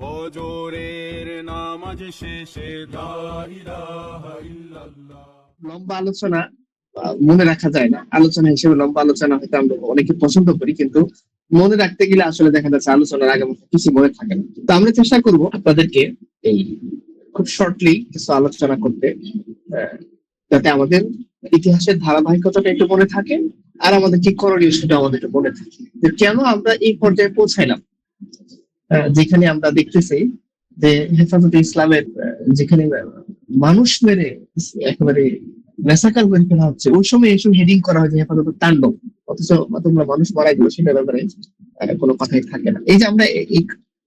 ফজরের নামাজ শেষে লা ইলাহা ইল্লাল্লাহ। লম্বা আলোচনা মনে রাখা যায় না, আলোচনা হিসেবে লম্বা আলোচনা হয়তো আমরা অনেকে পছন্দ করি, কিন্তু মনে রাখতে গেলে আসলে দেখা যাচ্ছে আলোচনার আগে কিছু মনে থাকে না। তো আমরা চেষ্টা করব আপনাদেরকে এই খুব শর্টলি কিছু আলোচনা করতে, আহ, যাতে আমাদের ইতিহাসের ধারাবাহিকতাটা একটু মনে থাকে, আর আমাদের কি করণীয় সেটা আমাদের একটু মনে থাকে, যে কেন আমরা এই পর্যায়ে পৌঁছাইলাম, যেখানে আমরা দেখতেছি যে হেফাজতে ইসলামের যেখানে মানুষ মেরে একেবারে মেসাকার করে ফেলা হচ্ছে, ওই সময় এইসব হেডিং করা হয় যে হেফাজত তাণ্ডব, অথচ তোমরা মানুষ মারা গেল সেটার ব্যাপারে কোনো কথাই থাকে না। এই যে আমরা এই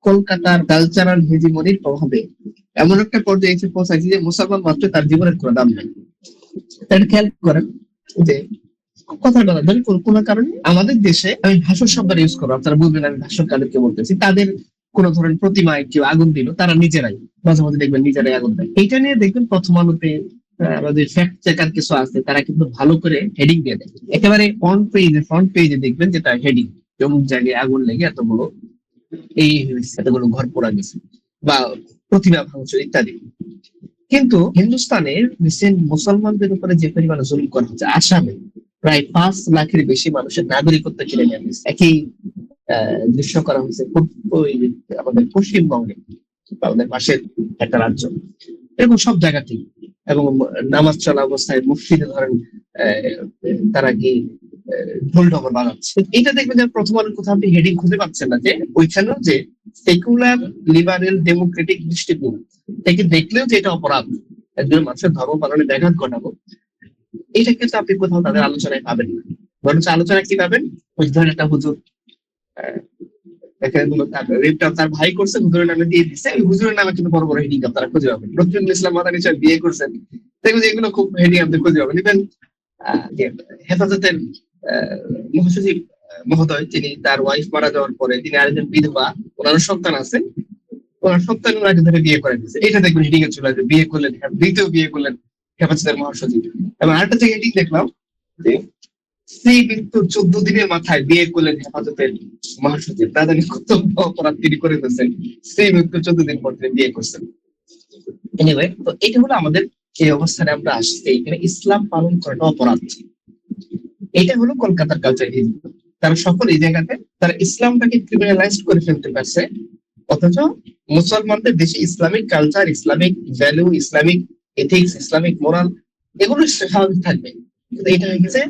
কলকাতার কালচারাল হেজিমনির প্রভাবে এমন একটা পর্যায়ে এসে পৌঁছাইছি যে মুসলমান মাত্র তার জীবনের কোনো দাম নেই। তাহলে খেয়াল করেন যে কথাটা ধরেন কোনো কারণে আমাদের দেশে, আমি ভাষণ শব্দটা ইউজ করবো, আপনারা বুঝবেন আমি ভাষণ কাদেরকে বলতেছি, তাদের কোন ধরেন প্রতিমায় কেউ আগুন দিল, তারা নিজেরাই মাঝে মাঝে দেখবেন নিজেরাই আগুন দেয়। এইটা নিয়ে দেখবেন প্রথম আলোতে আমাদের ফ্যাক্ট চেকার কিছু আছে, তারা কিন্তু ভালো করে হেডিং দিয়ে দেয়, একেবারে ফ্রন্ট পেজে দেখবেন যেটা হেডিং, অমুক জায়গায় আগুন লেগে এতগুলো এই হয়েছে, এতগুলো ঘর পোড়া গেছে বা প্রতিমা ভাঙচুর ইত্যাদি। কিন্তু হিন্দুস্তানের রিসেন্ট মুসলমানদের উপরে যে পরিমাণে জুলুম করা হচ্ছে, আসামে প্রায় 5 লাখের বেশি মানুষের নাগরিকত্ব কেড়ে নেওয়া হয়েছে। একই দৃশ্য করা হয়েছে আমাদের পশ্চিমবঙ্গে, আমাদের পাশের একটা রাজ্য, এরকম সব জায়গাতেই। এবং নামাজ চলা অবস্থায় মসজিদে ধরেন তারা কি ঢোল ঢমর বাজাচ্ছে। এটা দেখবেন যে প্রথম আলোর কোথাও আপনি হেডিং খুঁজে পাচ্ছেন না যে ওইখানেও যে সেকুলার লিবারেল ডেমোক্রেটিক দৃষ্টিকোণ থেকে দেখলেও যে এটা অপরাধ, একজন মানুষের ধর্ম পালনে ব্যাঘাত ঘটাবো, এটা কিন্তু আপনি কোথাও তাদের আলোচনায় পাবেন না। বরঞ্চ আলোচনায় কি পাবেন, ওই ধরেন একটা হুজুর তার ভাই করছে, হুজুরের নামে দিয়ে দিচ্ছে, ওই হুজুরের নামে কিন্তু বড় বড় হেডিং আপনারা খুঁজে পাবেন। রফিকুল ইসলাম মাদানী সাহেব বিয়ে করছেন, দেখবেন যে এগুলো খুব হেডিং আপনি খুঁজে পাবেন। ইভেন হেফাজতের মহাসচিব মহোদয়, তিনি তার ওয়াইফ মারা যাওয়ার পরে তিনি আরেকজন বিধবা, ওনার সন্তান আছে, ওনার সন্তান ওনাকে ধরে বিয়ে করে দিচ্ছে, এটা দেখবেন হেডিং এ চলে আসবে, বিয়ে করলেন, দ্বিতীয় বিয়ে করলেন হেফাজতের মহাসচিব। এবং আরেকটা জায়গায় হেডিং দেখলাম যে স্ত্রী মৃত্যুর 14 দিনের মাথায় বিয়ে করলেন হেফাজতের মহাসচিব, তা জানি কত অপরাধ তিনি করে ফেলছেন, স্ত্রী মৃত্যুর 14 দিন পর তিনি বিয়ে করছেন। এনিওয়ে, তো এটা হলো আমাদের এই অবস্থানে আমরা আসছি, এখানে ইসলাম পালন করাটা অপরাধ। এটা হলো কলকাতার কালচার। তারা সকল এই জায়গাতে তারা ইসলামটাকে ক্রিমিনালাইজ করে ফেলতে পারছে, অথচ মুসলমানদের দেশে Islamic culture, Islamic value, Islamic ethics, Islamic moral, এগুলো স্বাভাবিক থাকবে। কিন্তু এটা হয়ে গেছে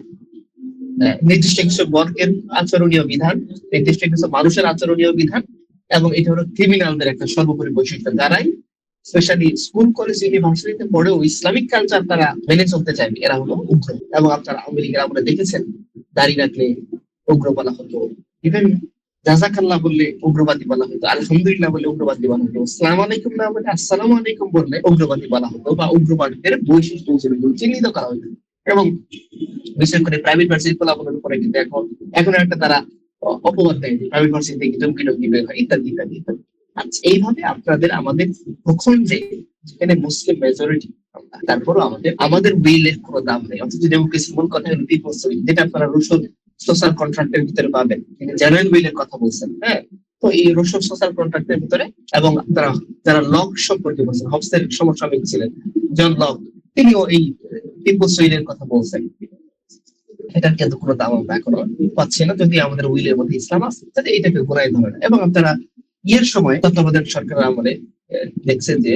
নির্দিষ্ট কিছু বর্গের আচরণীয় বিধান, নির্দিষ্ট কিছু মানুষের আচরণীয় বিধান, এবং এটা হলো ক্রিমিনালদের একটা সর্বোপরি বৈশিষ্ট্য, যারাই স্পেশালি স্কুল কলেজ ইউনিভার্সিটিতে পড়েও ইসলামিক কালচার তারা মেনে চলতে চাইবে, এরা হলো উগ্র। এবং আপনারা আওয়ামী লীগের আমরা দেখেছেন, দাড়ি রাখলে উগ্র বলা হতো, ইভেন জাজাকাল্লাহ বললে উগ্রবাদী বলা হতো, আলহামদুলিল্লাহ বললে উগ্রবাদী বলা হতো, আসসালাম আলাইকুম না বলে আসসালাম আলাইকুম বললে উগ্রবাদী বলা হতো, বা উগ্রবাদীদের বৈশিষ্ট্য হিসেবে চিহ্নিত করা হতো। এবং বিশেষ করে প্রাইভেট ভার্সিটি ফলাফলের উপরে কিন্তু এখন একটা তারা অপবাদ দেয়, প্রাইভেট ভার্সিটি থেকে টুমকি টুমকি বের হয়, ইত্যাদি ইত্যাদি ইত্যাদি। আচ্ছা, এইভাবে আপনাদের আমাদের ভূখণ্ডে যেখানে মুসলিম মেজরিটি, তারপরও আমাদের আমাদের উইলের কোনো দাম নেই। অথচ ডেমোক্রেসি মূল কথা হলো পিপলস উইল, যেটা আপনারা রুশোর সোশ্যাল কন্ট্রাক্টের ভিতরে পাবেন, জেনুইন উইলের কথা বলছেন। হ্যাঁ, তো এই রুশোর সোশ্যাল কন্ট্রাক্টের ভিতরে, এবং আপনারা যারা লক সম্পর্কে বলছেন, হবসের সমসাময়িক ছিলেন জন লক, তিনিও এই পিপলস উইলের কথা বলছেন। এটার কিন্তু কোনো দাম আমরা এখনো পাচ্ছি না, যদি আমাদের উইলের মধ্যে ইসলাম আছে, তাহলে এটাকে গোড়ায় ধরে না। এবং আপনারা ইয়ের সময় তত্ত্বাবধায়ক সরকারের আমলে দেখছেন যে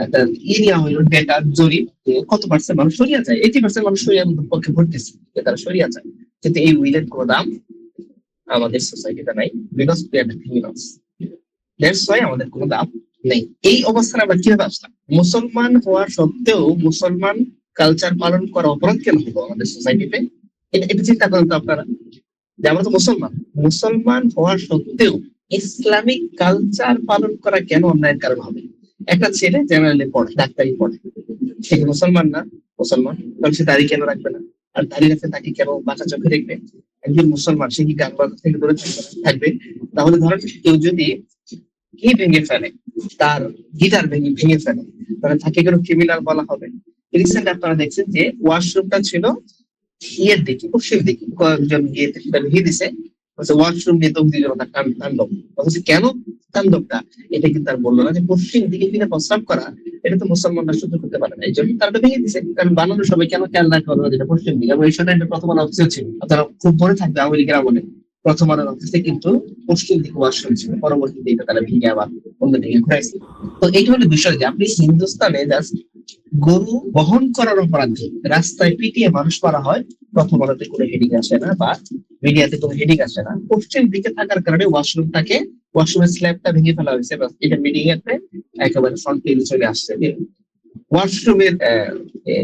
একটা এরিয়া হইলো ডেটা জরিপ, কত পার্সেন্ট মানুষ সরিয়া যায়, 80% মানুষ সরিয়ার পক্ষে ভর্তিছে, তারা সরিয়া যায়। কিন্তু এই উইলের কোনো দাম আমাদের সোসাইটিতে নাই, because we are the criminals. That's why আমাদের কোনো দাম নেই। এই অবস্থানে আমরা কিভাবে আসলাম? মুসলমান হওয়ার সত্ত্বেও মুসলমান কালচার পালন করা অপরাধ কেন হলো আমাদের সোসাইটিতে? এটা চিন্তা করেন তো আপনারা, যে আমরা তো মুসলমান, মুসলমান হওয়ার সত্ত্বেও ইসলামিক কালচার পালন করা কেন অন্যায়ের কারণ হবে? একটা ছেলে জেনারেলি পড়ে, ডাক্তারি পড়ে, সে কি মুসলমান না? মুসলমান, তাহলে সে দাড়ি কেন রাখবে না? আর দাড়ি রাখলে তাকে কেন বাঁকা চোখে দেখবে? একজন মুসলমান, সে কি গান বাজনা থেকে দূরে থাকবে? তাহলে ধরেন কেউ যদি কি ভেঙে ফেলে, তার গিটার ভেঙে ভেঙে ফেলে, তাহলে তাকে কেন ক্রিমিনাল বলা হবে? রিসেন্ট আপনারা দেখছেন যে ওয়াশরুমটা ছিল ইয়ের দিকে, পশ্চিম দিকে, কয়েকজন গিয়ে সেটা ভেঙে দিছে, ওয়াশরুম নিয়ে তবদি জনতা তাণ্ডব। অথচ কেন তাণ্ডবটা, এটা কিন্তু তার বললো না যে পশ্চিম দিকে কিনা প্রস্তাব করা, এটা তো মুসলমানরা সহ্য করতে পারে না, এই জন্য তারা ভেঙে দিচ্ছে। কারণ বানানোর সবাই কেন খেয়াল রাখতে হবে যেটা পশ্চিম দিকে, এবং এই সময় এটা প্রথম আলো অফিসে ছিল, আপনারা খুব মনে থাকবে আওয়ামী লীগের আমলে প্রথম আলোর অফিসে কিন্তু পশ্চিম দিকে ওয়াশরুম ছিল, পরবর্তীতে এটা তারা ভেঙে আবার অন্য দিকে ঘুরাইছে। তো এইটা হলো বিষয় যে আপনি হিন্দুস্তানে জাস্ট গরু বহন করার অপরাধে রাস্তায় পিটিয়ে মানুষ মারা হয়, প্রথম আলোতে কোনো হেডিং আসে না বা মিডিয়াতে কোনো হেডিং আসে না। পশ্চিম দিকে থাকার কারণে ওয়াশরুমের স্ল্যাবটা ভেঙে ফেলা হয়েছে, এটা মিডিং এতে একেবারে ফ্রন্ট পেজে চলে আসছে। ওয়াশরুমের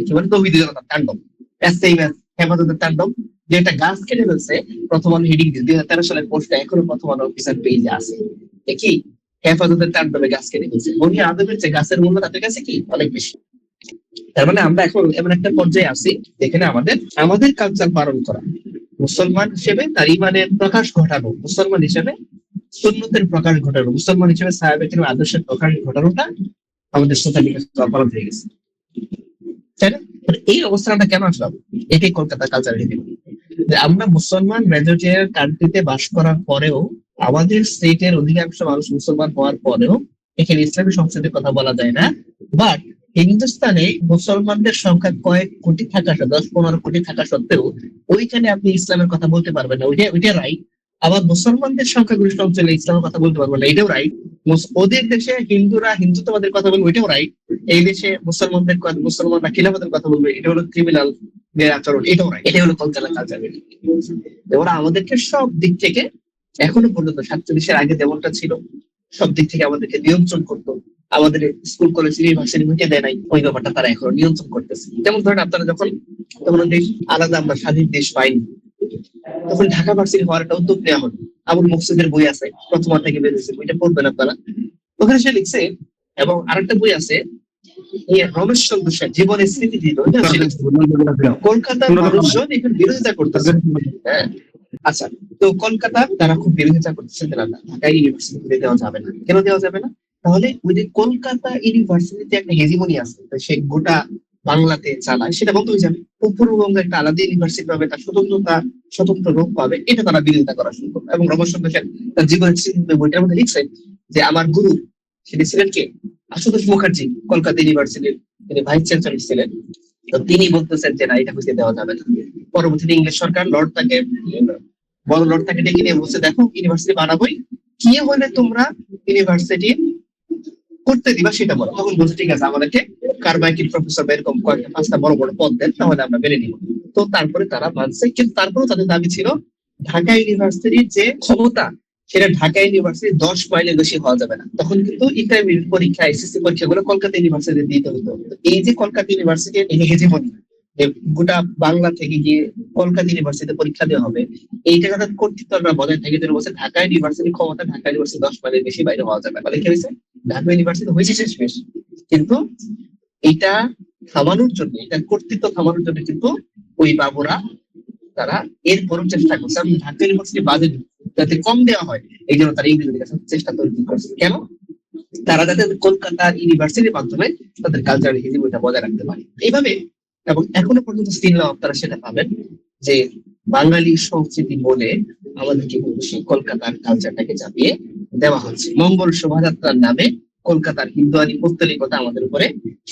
কি বলে তৌহিদি জনতার তাণ্ডব, হেফাজতের তাণ্ডব, যে একটা গাছ কেটে ফেলছে, প্রথম আলো হেডিং দিয়ে 2013 সালের পোস্টটা এখনো প্রথম আলো অফিসিয়াল পেজে আছে। কি হেফাজতের তাণ্ডবে গাছ কেটে ফেলছে, বনি আদমের যে গাছের মূল্য তাদের কাছে কি অনেক বেশি। তার মানে আমরা এখন এমন একটা পর্যায়ে আছি যেখানে আমাদের কালচার পালন করা, মুসলমান হিসেবে তার ইমানের প্রকাশ ঘটানো, মুসলমান হিসেবে সুন্নতের প্রকাশ ঘটানো, মুসলমান হিসেবে সাহাবে কিংবা আদর্শের প্রকাশ ঘটানোটা আমাদের সোশ্যালি অপরাধ হয়ে গেছে, তাই না? এই অবস্থাটা কেন আসলাম, এটাই কলকাতা কালচার রীতি, যে আমরা মুসলমান মেজরিটির কান্ট্রিতে বাস করার পরেও, আমাদের স্টেটের অধিকাংশ মানুষ মুসলমান হওয়ার পরেও এখানে ইসলামী সংস্কৃতির কথা বলা যায় না। বাট হিন্দুস্তানে মুসলমানদের সংখ্যা কয়েক কোটি থাকা, 10-15 কোটি থাকা সত্ত্বেও ওইখানে আপনি ইসলামের কথা বলতে পারবেন না, ওইটা রাইট। আবার মুসলমানদের সংখ্যাগরিষ্ঠ অঞ্চলে ইসলামের কথা বলতে পারবেন না, এটাও রাইট। ওদের দেশে হিন্দুরা হিন্দুত্ববাদের কথা বলবে, ওইটাও রাইট। এই দেশে মুসলমানরা খিলাফতের কথা বলবে, এটা হলো ক্রিমিনাল আচরণ, এটাও রাইট। এটাই হলো কলকাতা কালচার। ওরা আমাদেরকে সব দিক থেকে এখনো পর্যন্ত 47-এর আগে যেমনটা ছিল সব দিক থেকে আমাদেরকে নিয়ন্ত্রণ করতো, আমাদের স্কুল কলেজ ইউনিভার্সিটি মিটে দেয় নাই, ওই ব্যাপারটা তারা এখনো নিয়ন্ত্রণ করতেছে। যেমন ধরেন আপনারা যখন দেশ আলাদা, আমরা স্বাধীন দেশ পাইনি, তখন ঢাকা ভার্সিটি হওয়ার একটা উদ্যোগ নেওয়া হলো। আবুল মকসুদের বই আছে, প্রথম থেকে বেরিয়েছে, বইটা পড়বেন আপনারা। ওখানে সে লিখছে, এবং আরেকটা বই আছে রমেশ চন্দ্র সেন জীবনের স্মৃতি দিল, কলকাতার মানুষজন এখানে বিরোধিতা করতেছে। হ্যাঁ, আচ্ছা, তো কলকাতার তারা খুব বিরোধিতা করতেছে, ঢাকা ইউনিভার্সিটি দেওয়া যাবে না। কেন দেওয়া যাবে না? তাহলে ওই যে কলকাতা ইউনিভার্সিটিতে একটা হেজিমনি আছে, সে গোটা বাংলাতে চালায়, সেটা বন্ধ হয়ে যাবে। পূর্ববঙ্গে একটা আলাদা ইউনিভার্সিটি পাবে, তার স্বতন্ত্র রূপ পাবে, এটা তারা বিরোধিতা করা শুরু করবে। এবং রমেশচন্দ্র সেন তার জীবনের বইটার মধ্যে লিখছে যে আমার গুরু সেটি ছিলেন কে, আশুতোষ মুখার্জি, কলকাতা ইউনিভার্সিটির তিনি ভাইস চ্যান্সেলর ছিলেন। তো তিনি বলতেছেন যে না, এটা বুঝতে দেওয়া যাবে না। পরবর্তীতে ইংলিশ সরকার লর্ড তাকে ডেকে নিয়ে বলছে, দেখো ইউনিভার্সিটি বানাবোই, কি হলে তোমরা ইউনিভার্সিটি করতে দিবা সেটা বলো। তখন বলছে ঠিক আছে, আমাদেরকে কারমাইকেল প্রফেসর এরকম কয়েকটা 5টা বড় বড় পদ দেন, তাহলে আমরা মেনে নিব। তো তারপরে তারা মানছে, কিন্তু তারপরেও তাদের দাবি ছিল ঢাকা ইউনিভার্সিটির যে ক্ষমতা, সেটা ঢাকা ইউনিভার্সিটি 10 মাইলের বেশি হওয়া যাবে না। তখন কিন্তু ইন্টারমিডিয়েট পরীক্ষা, এসএসসি পরীক্ষাগুলো কলকাতা ইউনিভার্সিটি দিতে হতো। এই যে কলকাতা ইউনিভার্সিটির হেজিমনি, গোটা বাংলা থেকে গিয়ে কলকাতা ইউনিভার্সিটিতে পরীক্ষা দেওয়া হবে, এইটা যাতে কর্তৃত্ব বজায় থাকে, যেন বলছে ঢাকা ইউনিভার্সিটির ক্ষমতা, ঢাকা ইউনিভার্সিটি 10 মাইলের বেশি বাইরে হওয়া যাবে। ফলে কি হয়েছে, ঢাকা ইউনিভার্সিটি হয়েছে শেষ, কিন্তু এটা থামানোর জন্য, এটা কর্তৃত্ব থামানোর জন্য কিন্তু ওই বাবুরা তারা এরপরও চেষ্টা করছে। আমি ঢাকা ইউনিভার্সিটি বাজেট যাতে কম দেওয়া হয়, এই জন্য তারা ইংরেজির কাছে চেষ্টা তৈরি করছে। কেন? তারা যাতে কলকাতা ইউনিভার্সিটির মাধ্যমে তাদের কালচারাল হেজিমনিটা বজায় রাখতে পারে এইভাবে। এবং এখনো পর্যন্ত স্টিল আপনারা সেটা পাবেন যে বাঙালি সংস্কৃতি বলে আমাদেরকে কিন্তু সেই কলকাতার কালচারটাকে চাপিয়ে দেওয়া হচ্ছে। মঙ্গল শোভাযাত্রার নামে কলকাতার হিন্দুয়ানি পৌত্তলিকতা আমাদের উপরে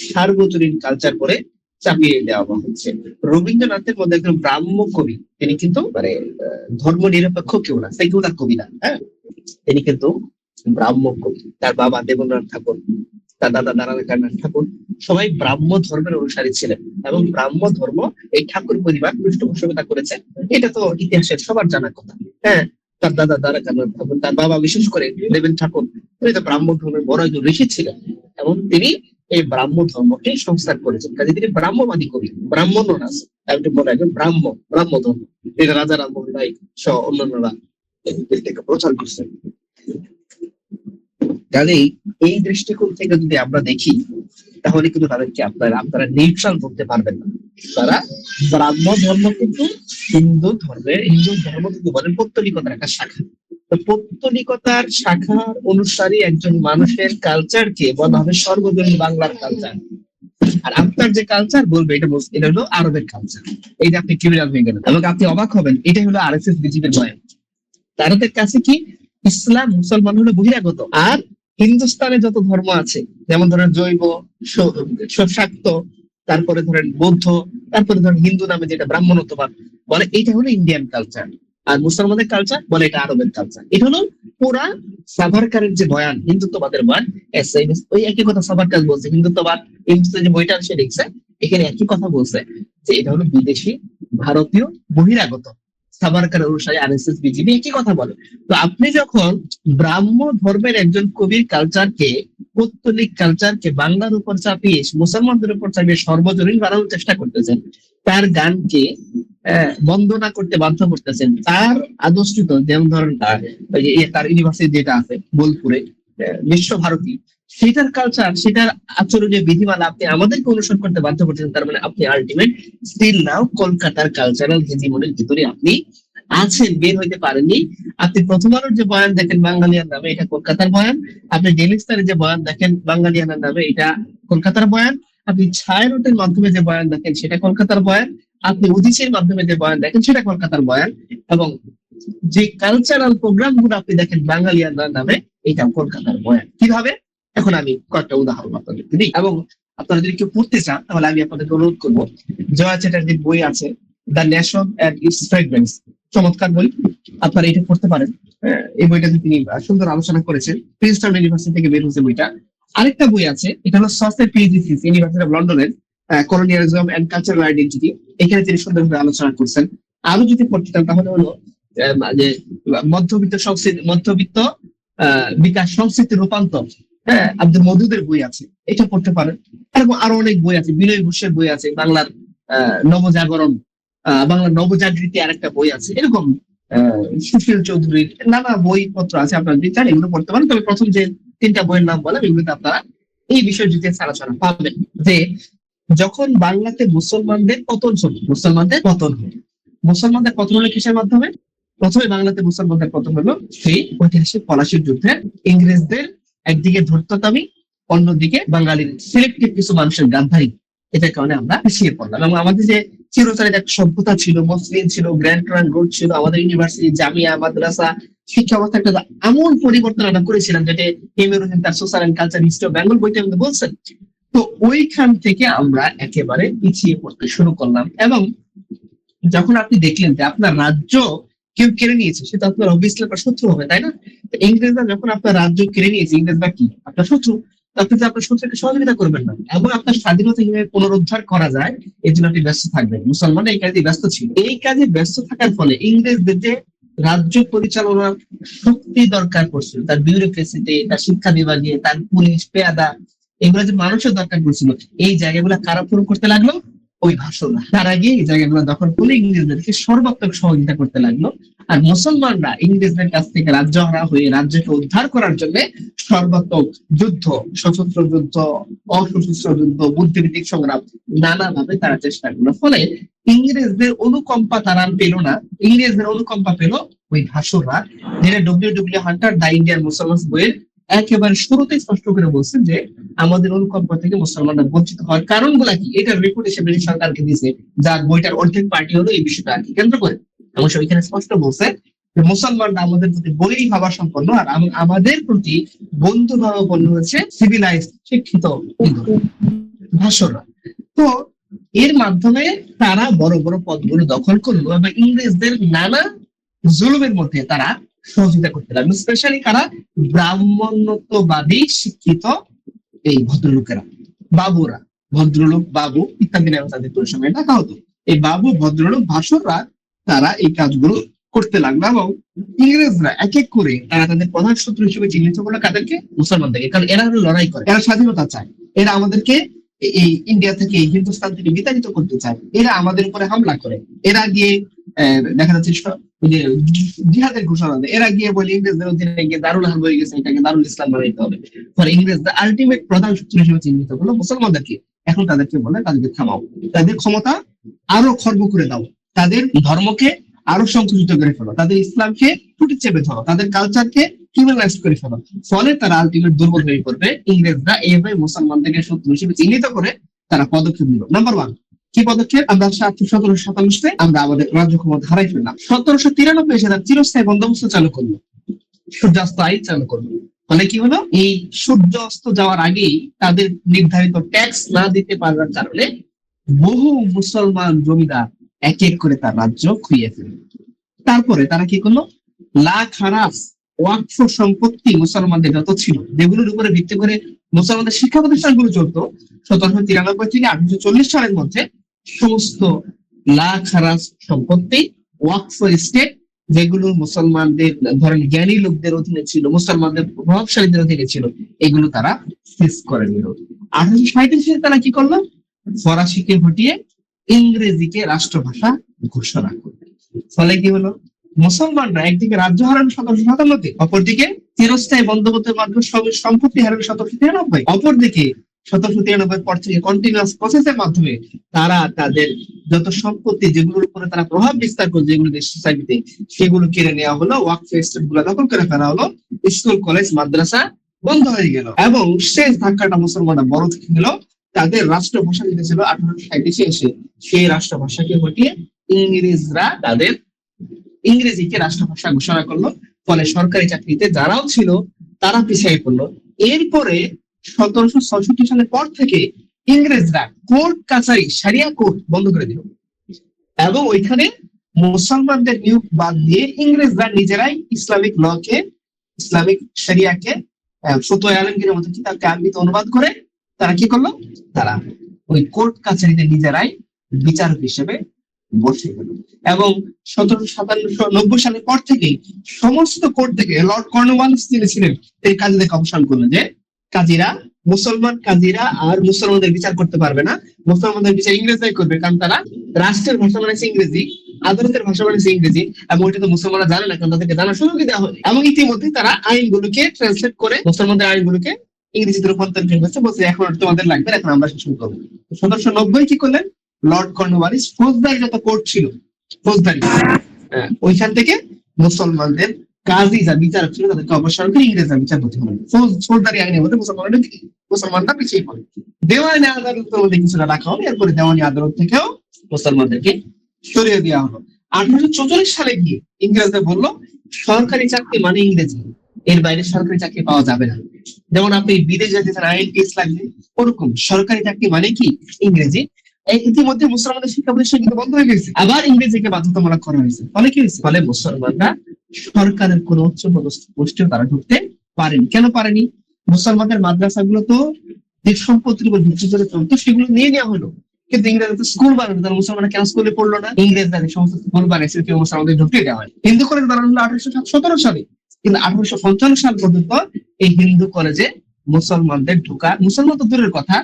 সার্বজনীন কালচার করে চাপিয়ে দেওয়া হচ্ছে। রবীন্দ্রনাথের মধ্যে একজন ব্রাহ্ম কবি, তিনি কিন্তু মানে ধর্ম নিরপেক্ষ কেউ না, সেকুলার কবি না, হ্যাঁ, তিনি কিন্তু ব্রাহ্ম কবি। তার বাবা দেবেন্দ্রনাথ ঠাকুর, তার দাদা দ্বারকানাথ ঠাকুর সবাই ব্রাহ্ম ধর্মের অনুসারী ছিলেন, এবং ব্রাহ্ম ধর্ম এই ঠাকুর পরিবার পৃষ্ঠপোষকতা করেছে, এটা তো ইতিহাসের সবার জানা কথা। হ্যাঁ, তার দাদা দ্বারকানাথ ঠাকুর, তার বাবা বিশেষ করে দেবেন ঠাকুর, তিনি তো ব্রাহ্ম ধর্মের বড় একজন ঋষি ছিলেন, এবং তিনি এই ব্রাহ্ম ধর্মকে সংস্কার করেছেন। কাজে তিনি ব্রাহ্মবাদী কবি, ব্রাহ্মণ আছে একজন ব্রাহ্ম ধর্ম, এটা রাজা রামমোহন রায় সহ অন্যান্যরা এটাকে প্রচার করছেন। তাহলে এই দৃষ্টিকোণ থেকে যদি আমরা দেখি, তাহলে কিন্তু তাদেরকে আপনারা নিউট্রাল বলতে পারবেন না। তারা ব্রাহ্ম ধর্ম কিন্তু হিন্দু ধর্ম কিন্তু বলেন পৌত্তলিকতার একটা শাখা। তো পৌত্তলিকতার শাখার অনুসারী একজন মানুষের কালচারকে বলা হবে সর্বজনীন বাংলার কালচার। আর আপনার যে কালচার বলবে এটা হলো আরবের কালচার। এই যে আপনি ক্রিমিনাল হয়ে গেলেন, এবং আপনি অবাক হবেন, এটাই হলো আরএসএস বিজেপির বয়ান। তাদের কাছে কি ইসলাম, মুসলমান হলো বহিরাগত। আর হিন্দুস্তানে যত ধর্ম আছে, যেমন ধরেন জৈব, শাক্ত, তারপরে ধরেন বৌদ্ধ, তারপরে ধরেন হিন্দু নামে যেটা ব্রাহ্মণত্ববাদ বলে, এটা হলো ইন্ডিয়ান কালচার। আর মুসলমানদের কালচার বলে এটা আরবের কালচার। এটা হলো পুরা সাভারকারের যে বয়ান, হিন্দুত্ববাদের বয়ান, ওই একই কথা সাভারকার বলছে। হিন্দুত্ববাদ যে বইটা সে লিখছে, এখানে একই কথা বলছে যে এটা হলো বিদেশি, ভারতীয়, বহিরাগত। সাভারকার অনুসারে আরএসএস, বিজেপি একই কথা বলে। তো আপনি যখন ব্রাহ্ম ধর্মের একজন কবির কালচারকে, পৌত্তলিক কালচারকে বাংলার উপর চাপিয়ে, মুসলমানদের উপর চাপিয়ে সর্বজনীন বানানোর চেষ্টা করতেছেন, তার গানকে বন্দনা করতে বাধ্য করতেছেন, তার আদর্শিত, যেমন ধরেন তার ইউনিভার্সিটি যেটা আছে বোলপুরে, বিশ্বভারতী, সেটার কালচার, সেটার আচরণীয় বিধিমালা আপনি আমাদেরকে অনুসরণ করতে বাধ্য করছেন। তার মানে আপনি আলটিমেট স্টিল নাও কলকাতার কালচারাল হেজিমনির ভিতরে আপনি আছেন, বের হইতে পারেননি। আপনি প্রথম আলোর যে বয়ান দেখেন বাঙালিয়ার নামে, এটা কলকাতার বয়ান। আপনি ডেইলি স্টারের যে বয়ান দেখেন বাঙালিয়ানার নামে, এটা কলকাতার বয়ান। আপনি ছায়ানটের মাধ্যমে যে বয়ান দেখেন, সেটা কলকাতার বয়ান। আপনি উদিসের মাধ্যমে যে বয়ান দেখেন, সেটা কলকাতার বয়ান। এবং যে কালচারাল প্রোগ্রাম গুলো আপনি দেখেন বাঙালিয়ানার নামে, এটা কলকাতার বয়ান। কিভাবে? এখন আমি কয়েকটা উদাহরণ আপনাদেরকে দিই, এবং আপনারা যদি কেউ পড়তে চান তাহলে আমি আপনাদেরকে অনুরোধ করবো, জয়া চ্যাটার্জির বই আছে the nation and its fragrance, চমৎকার বই, আপনারা এটা পড়তে পারেন। এই বইটাতে তিনি সুন্দর আলোচনা করেছেন, প্রিন্সটন ইউনিভার্সিটি থেকে বের হয়েছে বইটা। আরেকটা বই আছে, এটা হলো সসের পিএইচডি, ইউনিভার্সিটি অফ লন্ডনের, কলোনিয়ালিজম এন্ড কালচারাল আইডেন্টিটি। এখানে তিনি সুন্দরভাবে আলোচনা করছেন। আরো যদি পড়তে চান তাহলে হলো যে মধ্যবিত্ত বিকাশ সংস্কৃতির রূপান্তর, আব্দুল মদুদের বই আছে, এটা পড়তে পারেন। এরকম আরো অনেক বই আছে, বিনয় ঘোষের বই আছে, বাংলার নবজাগরণ, বাংলার নবজাগৃতি আরেকটা বই আছে, এরকম সুশীল চৌধুরীর নানা বইপত্র আছে। আপনারা যদি চান এগুলো পড়তে পারেন। তবে প্রথম যে তিনটা বইয়ের নাম বললাম, এগুলোতে আপনারা এই বিষয় যদি আলোচনা পাবেন যে যখন বাংলাতে মুসলমানদের পতন হলো, মুসলমানদের পতন হলো কিসের মাধ্যমে? প্রথমে বাংলাতে মুসলমানদের পতন হলো সেই ঐতিহাসিক পলাশির যুদ্ধে, ইংরেজদের একদিকে ধূর্ততামি, অন্যদিকে বাঙালির সিলেক্টিভ কিছু মানুষের গাদ্দারি, এটার কারণে আমরা পিছিয়ে পড়লাম। এবং আমাদের যে চিরচরিত একটা সভ্যতা ছিল, মসলিন ছিল, গ্র্যান্ড ট্রাঙ্ক রোড ছিল, আমাদের ইউনিভার্সিটি, জামিয়া, মাদ্রাসা, শিক্ষা ব্যবস্থা একটা এমন পরিবর্তন আমরা করেছিলাম, যেটা এমরুদ্দিন তার social and culture history of Bengal বইটা আমাদের বলছেন। তো ওইখান থেকে আমরা একেবারে পিছিয়ে পড়তে শুরু করলাম। এবং যখন আপনি দেখলেন যে আপনার রাজ্য কেউ কেড়ে নিয়েছে, সেটা আপনার অবভিয়াসলি আপনার শত্রু হবে, তাই না? ইংরেজরা যখন আপনার রাজ্য কেড়ে নিয়েছে, ইংরেজরা কি আপনার শত্রু, আপনি যে আপনার শত্রুকে সহযোগিতা করবেন না, এবং আপনার স্বাধীনতা কিভাবে পুনরুদ্ধার করা যায় এই জন্য আপনি ব্যস্ত থাকবেন। মুসলমান এই কাজে ব্যস্ত ছিল। এই কাজে ব্যস্ত থাকার ফলে ইংরেজদের যে রাজ্য পরিচালনার শক্তি দরকার পড়ছিল, তার বিউরোক্রেসিতে, তার শিক্ষা বিভাগে, তার পুলিশ, পেয়াদা, এগুলো যে মানুষের দরকার পড়ছিল, এই জায়গাগুলো কারা পূরণ করতে লাগলো? ওই ভাষণরা। তার আগে এই জায়গাগুলো দখল করে ইংরেজদেরকে সর্বাত্মক সহযোগিতা করতে লাগলো। আর মুসলমানরা ইংরেজদের কাছ থেকে রাজ্য হারা হয়ে রাজ্যকে উদ্ধার করার জন্য সর্বাত্মক যুদ্ধ, সশস্ত্র যুদ্ধ, অসশস্ত্র যুদ্ধ, বুদ্ধিভিত্তিক সংগ্রাম, নানাভাবে তারা চেষ্টা করলো। ফলে ইংরেজদের অনুকম্পা তারা পেল না, ইংরেজদের অনুকম্পা পেল ওই ভাষণরা, যেটা ডব্লিউ হান্টার দ্য ইন্ডিয়ান মুসলমান বইয়ের একেবারে শুরুতেই স্পষ্ট করে বলছেন যে আমাদের অনুকম্পা থেকে মুসলমানরা বঞ্চিত হওয়ার কারণগুলা কি, এটার রিপোর্ট হিসেবে সরকারকে দিয়েছে, যার বইটার অর্ধেক পার্টি হলো এই বিষয়টা আর কি কেন্দ্র করে। অবশ্য ওইখানে স্পষ্ট বলছে যে মুসলমানরা আমাদের প্রতি বৈরী ভাবা সম্পন্ন, আর আমাদের প্রতি বন্ধু ভাবাপন্ন হচ্ছে সিভিলাইজ, শিক্ষিত ভাষণরা। তো এর মাধ্যমে তারা বড় বড় পদগুলো দখল করলো এবং ইংরেজদের নানা জুলুমের মধ্যে তারা সহযোগিতা করতে লাগলো। স্পেশালি কারা? ব্রাহ্মণ্যত্ববাদী শিক্ষিত এই ভদ্রলোকেরা, বাবুরা, ভদ্রলোক, বাবু ইত্যাদি নামে তাদের পরিসংখ্যান ডাকা হতো। এই বাবু, ভদ্রলোক, ভাষণরা তারা এই কাজগুলো করতে লাগলো। এবং ইংরেজরা এক এক করে তারা তাদের প্রধান শত্রু হিসেবে চিহ্নিত করলো কাদেরকে? মুসলমানদেরকে। কারণ এরা হলো লড়াই করে, এরা স্বাধীনতা চায়, এরা আমাদেরকে এই ইন্ডিয়া থেকে, হিন্দুস্তান থেকে বিতাড়িত করতে চায়, এরা আমাদের উপরে হামলা করে, এরা গিয়ে দেখা যাচ্ছে জিহাদের ঘোষণা দেয়, এরা গিয়ে বলে ইংরেজদের অধীনে গিয়ে দারুল হারব হয়ে গেছে, এটাকে দারুল ইসলাম বানাইতে হবে। ফলে ইংরেজরা আলটিমেট প্রধান শত্রু হিসেবে চিহ্নিত করলো মুসলমানদেরকে। এখন তাদেরকে বলে তাদেরকে থামাও, তাদের ক্ষমতা আরো খর্ব করে দাও, তাদের ধর্মকে আরো সংকুচিত করে ফেলো, তাদের ইসলামকে টুটি চেপে ধরো, তাদের কালচারকে ক্রিমিনালাইজ করে ফেলো। ফলে তারা আলটিমেট দুর্বল হয়ে পড়বে। ইংরেজরা এইভাবে মুসলমানদেরকে শত্রু হিসেবে চিহ্নিত করে তারা পদক্ষেপ নিল। নাম্বার ওয়ান, কি পদক্ষেপ? আমরা 1757 আমরা আমাদের রাজ্য ক্ষমতা হারাই ফেললাম। 1793 এসে তারা চিরস্থায়ী বন্দোবস্ত চালু করলো, সূর্যাস্ত আইন চালু করলো। মানে কি হলো, এই সূর্য অস্ত যাওয়ার আগেই তাদের নির্ধারিত ট্যাক্স না দিতে পারার কারণে বহু মুসলমান জমিদার এক এক করে তার রাজ্য খুইয়ে ফেলল। তারপরে তারা কি করলো, লাখ হারাস ওয়াকফ সম্পত্তি মুসলমানদের যত ছিল, যেগুলোর উপরে ভিত্তি করে মুসলমানদের শিক্ষা প্রতিষ্ঠানগুলো চলতো, 1793 থেকে 1840 সালের মধ্যে সমস্ত লাখ হারাস সম্পত্তি ওয়াকফ স্টেট, যেগুলো মুসলমানদের ধরেন জ্ঞানী লোকদের অধীনে ছিল, মুসলমানদের প্রভাবশালীদের অধীনে ছিল, এগুলো তারা সিজ করে নিল। 1837 তারা কি করলো, ফরাসিকে হটিয়ে ইংরেজিকে রাষ্ট্রভাষা ঘোষণা করবে। ফলে কি হলো, মুসলমানরা একদিকে রাজ্য হারান 1757, অপরদিকে চিরস্থায়ী বন্দোবস্তের মাধ্যমে সম্পত্তি হারান 1793, অপরদিকে 1793 পর থেকে কন্টিনিউয়াস প্রসেসের মাধ্যমে তারা তাদের যত সম্পত্তি যেগুলোর উপরে তারা প্রভাব বিস্তার করে, যেগুলো দেশ সোসাইটিতে, সেগুলো কেড়ে নেওয়া হলো, ওয়াকফ এস্টেট গুলো দখল করে ফেলা হলো, স্কুল কলেজ মাদ্রাসা বন্ধ হয়ে গেল, এবং শেষ ধাক্কাটা মুসলমানরা বড় থেকে গেল। তাদের রাষ্ট্রভাষা যেটা ছিল 1837 এসে, সেই রাষ্ট্রভাষাকে হটিয়ে ইংরেজরা তাদের ইংরেজিকে রাষ্ট্রভাষা ঘোষণা করলো। ফলে সরকারি চাকরিতে যারাও ছিল তারা পিছিয়ে পড়লো। এরপরে 1766 সালের পর থেকে ইংরেজরা কোর্ট কাছারি, সারিয়া কোর্ট বন্ধ করে দিল, এবং ওইখানে মুসলমানদের নিয়োগ বাদ দিয়ে ইংরেজরা নিজেরাই ইসলামিক লকে, ইসলামিক শরিয়াকে ফতোয়া আলমগীরের মতো কিতাবকে আরবিতে অনুবাদ করে তারা কি করলো, তারা ওই কোর্ট কাছারিতে নিজেরাই বিচারক হিসেবে বসে গেল। এবং 1797 সালের পর থেকে সমস্ত কোর্ট থেকে লর্ড কর্নওয়ালিস যিনি ছিলেন তিনি কাজী থেকে অবসান করলেন যে কাজীরা, মুসলমান কাজীরা আর মুসলমানদের বিচার করতে পারবে না, মুসলমানদের বিচার ইংরেজরাই করবে, কারণ তারা রাষ্ট্রের ভাষা মানে ইংরেজি, আদালতের ভাষা মানে ইংরেজি, এবং ওইটা তো মুসলমানরা জানে না, কারণ তাদেরকে জানার সুযোগই দেওয়া হয়। এবং ইতিমধ্যে তারা আইনগুলোকে ট্রান্সলেট করে মুসলমানদের আইনগুলোকে ইংরেজিতে রূপান্তর করেছে, বলছে এখন তোমাদের লাগবে, এখন আমরা শাসন করবো। 1790 কি করলেন, লর্ড কর্নওয়ালিস ফৌজদারি যত কোর্ট ছিল, ফৌজদারি ওইখান থেকে মুসলমানদের কাজী যা বিচারক ছিল তাদেরকে অবসর করে ইংরেজরা বিচারপতি হলেন। ফৌজদারি আইনের মধ্যে মুসলমানরা পিছিয়ে পড়ে। দেওয়ানি আদালতের মধ্যে কিছুটা রাখা হলো, এরপরে দেওয়ানি আদালত থেকেও মুসলমানদেরকে সরিয়ে দেওয়া হলো। 1844 সালে গিয়ে ইংরেজদের বললো সরকারি চাকরি মানে ইংরেজি, এর বাইরে সরকারি চাকরি পাওয়া যাবে না। যেমন আপনি বিদেশ যেতে চান IELTS লাগবে, ওরকম সরকারি চাকরি মানে কি ইংরেজি। ইতিমধ্যে মুসলমানদের শিক্ষা প্রতিষ্ঠান কিন্তু বন্ধ হয়ে গেছে, আবার ইংরেজিকে বাধ্যতামূলক করা হয়েছে। ফলে কি হয়েছে, ফলে মুসলমানরা সরকারের কোন উচ্চ পদস্থ পোস্টে তারা ঢুকতে পারেনি। কেন পারেনি, মুসলমানদের মাদ্রাসাগুলো তো যে সম্পত্তির উপর ভিত্তি করে চলতো সেগুলো নিয়ে নেওয়া হলো, কিন্তু ইংরেজরা তো স্কুল বানানো, তারা মুসলমানরা কেন স্কুলে পড়লো না? ইংরেজরা সমস্ত স্কুল বানিয়েছে, কেউ মুসলমানদের ঢুকতে দেওয়া হয়। হিন্দু কলেজ বানানো হলো 1817 সালে, কিন্তু 1855 সাল পর্যন্ত এই হিন্দু কলেজে মুসলমানদের ঢোকা, মুসলমান তো দূরের কথা,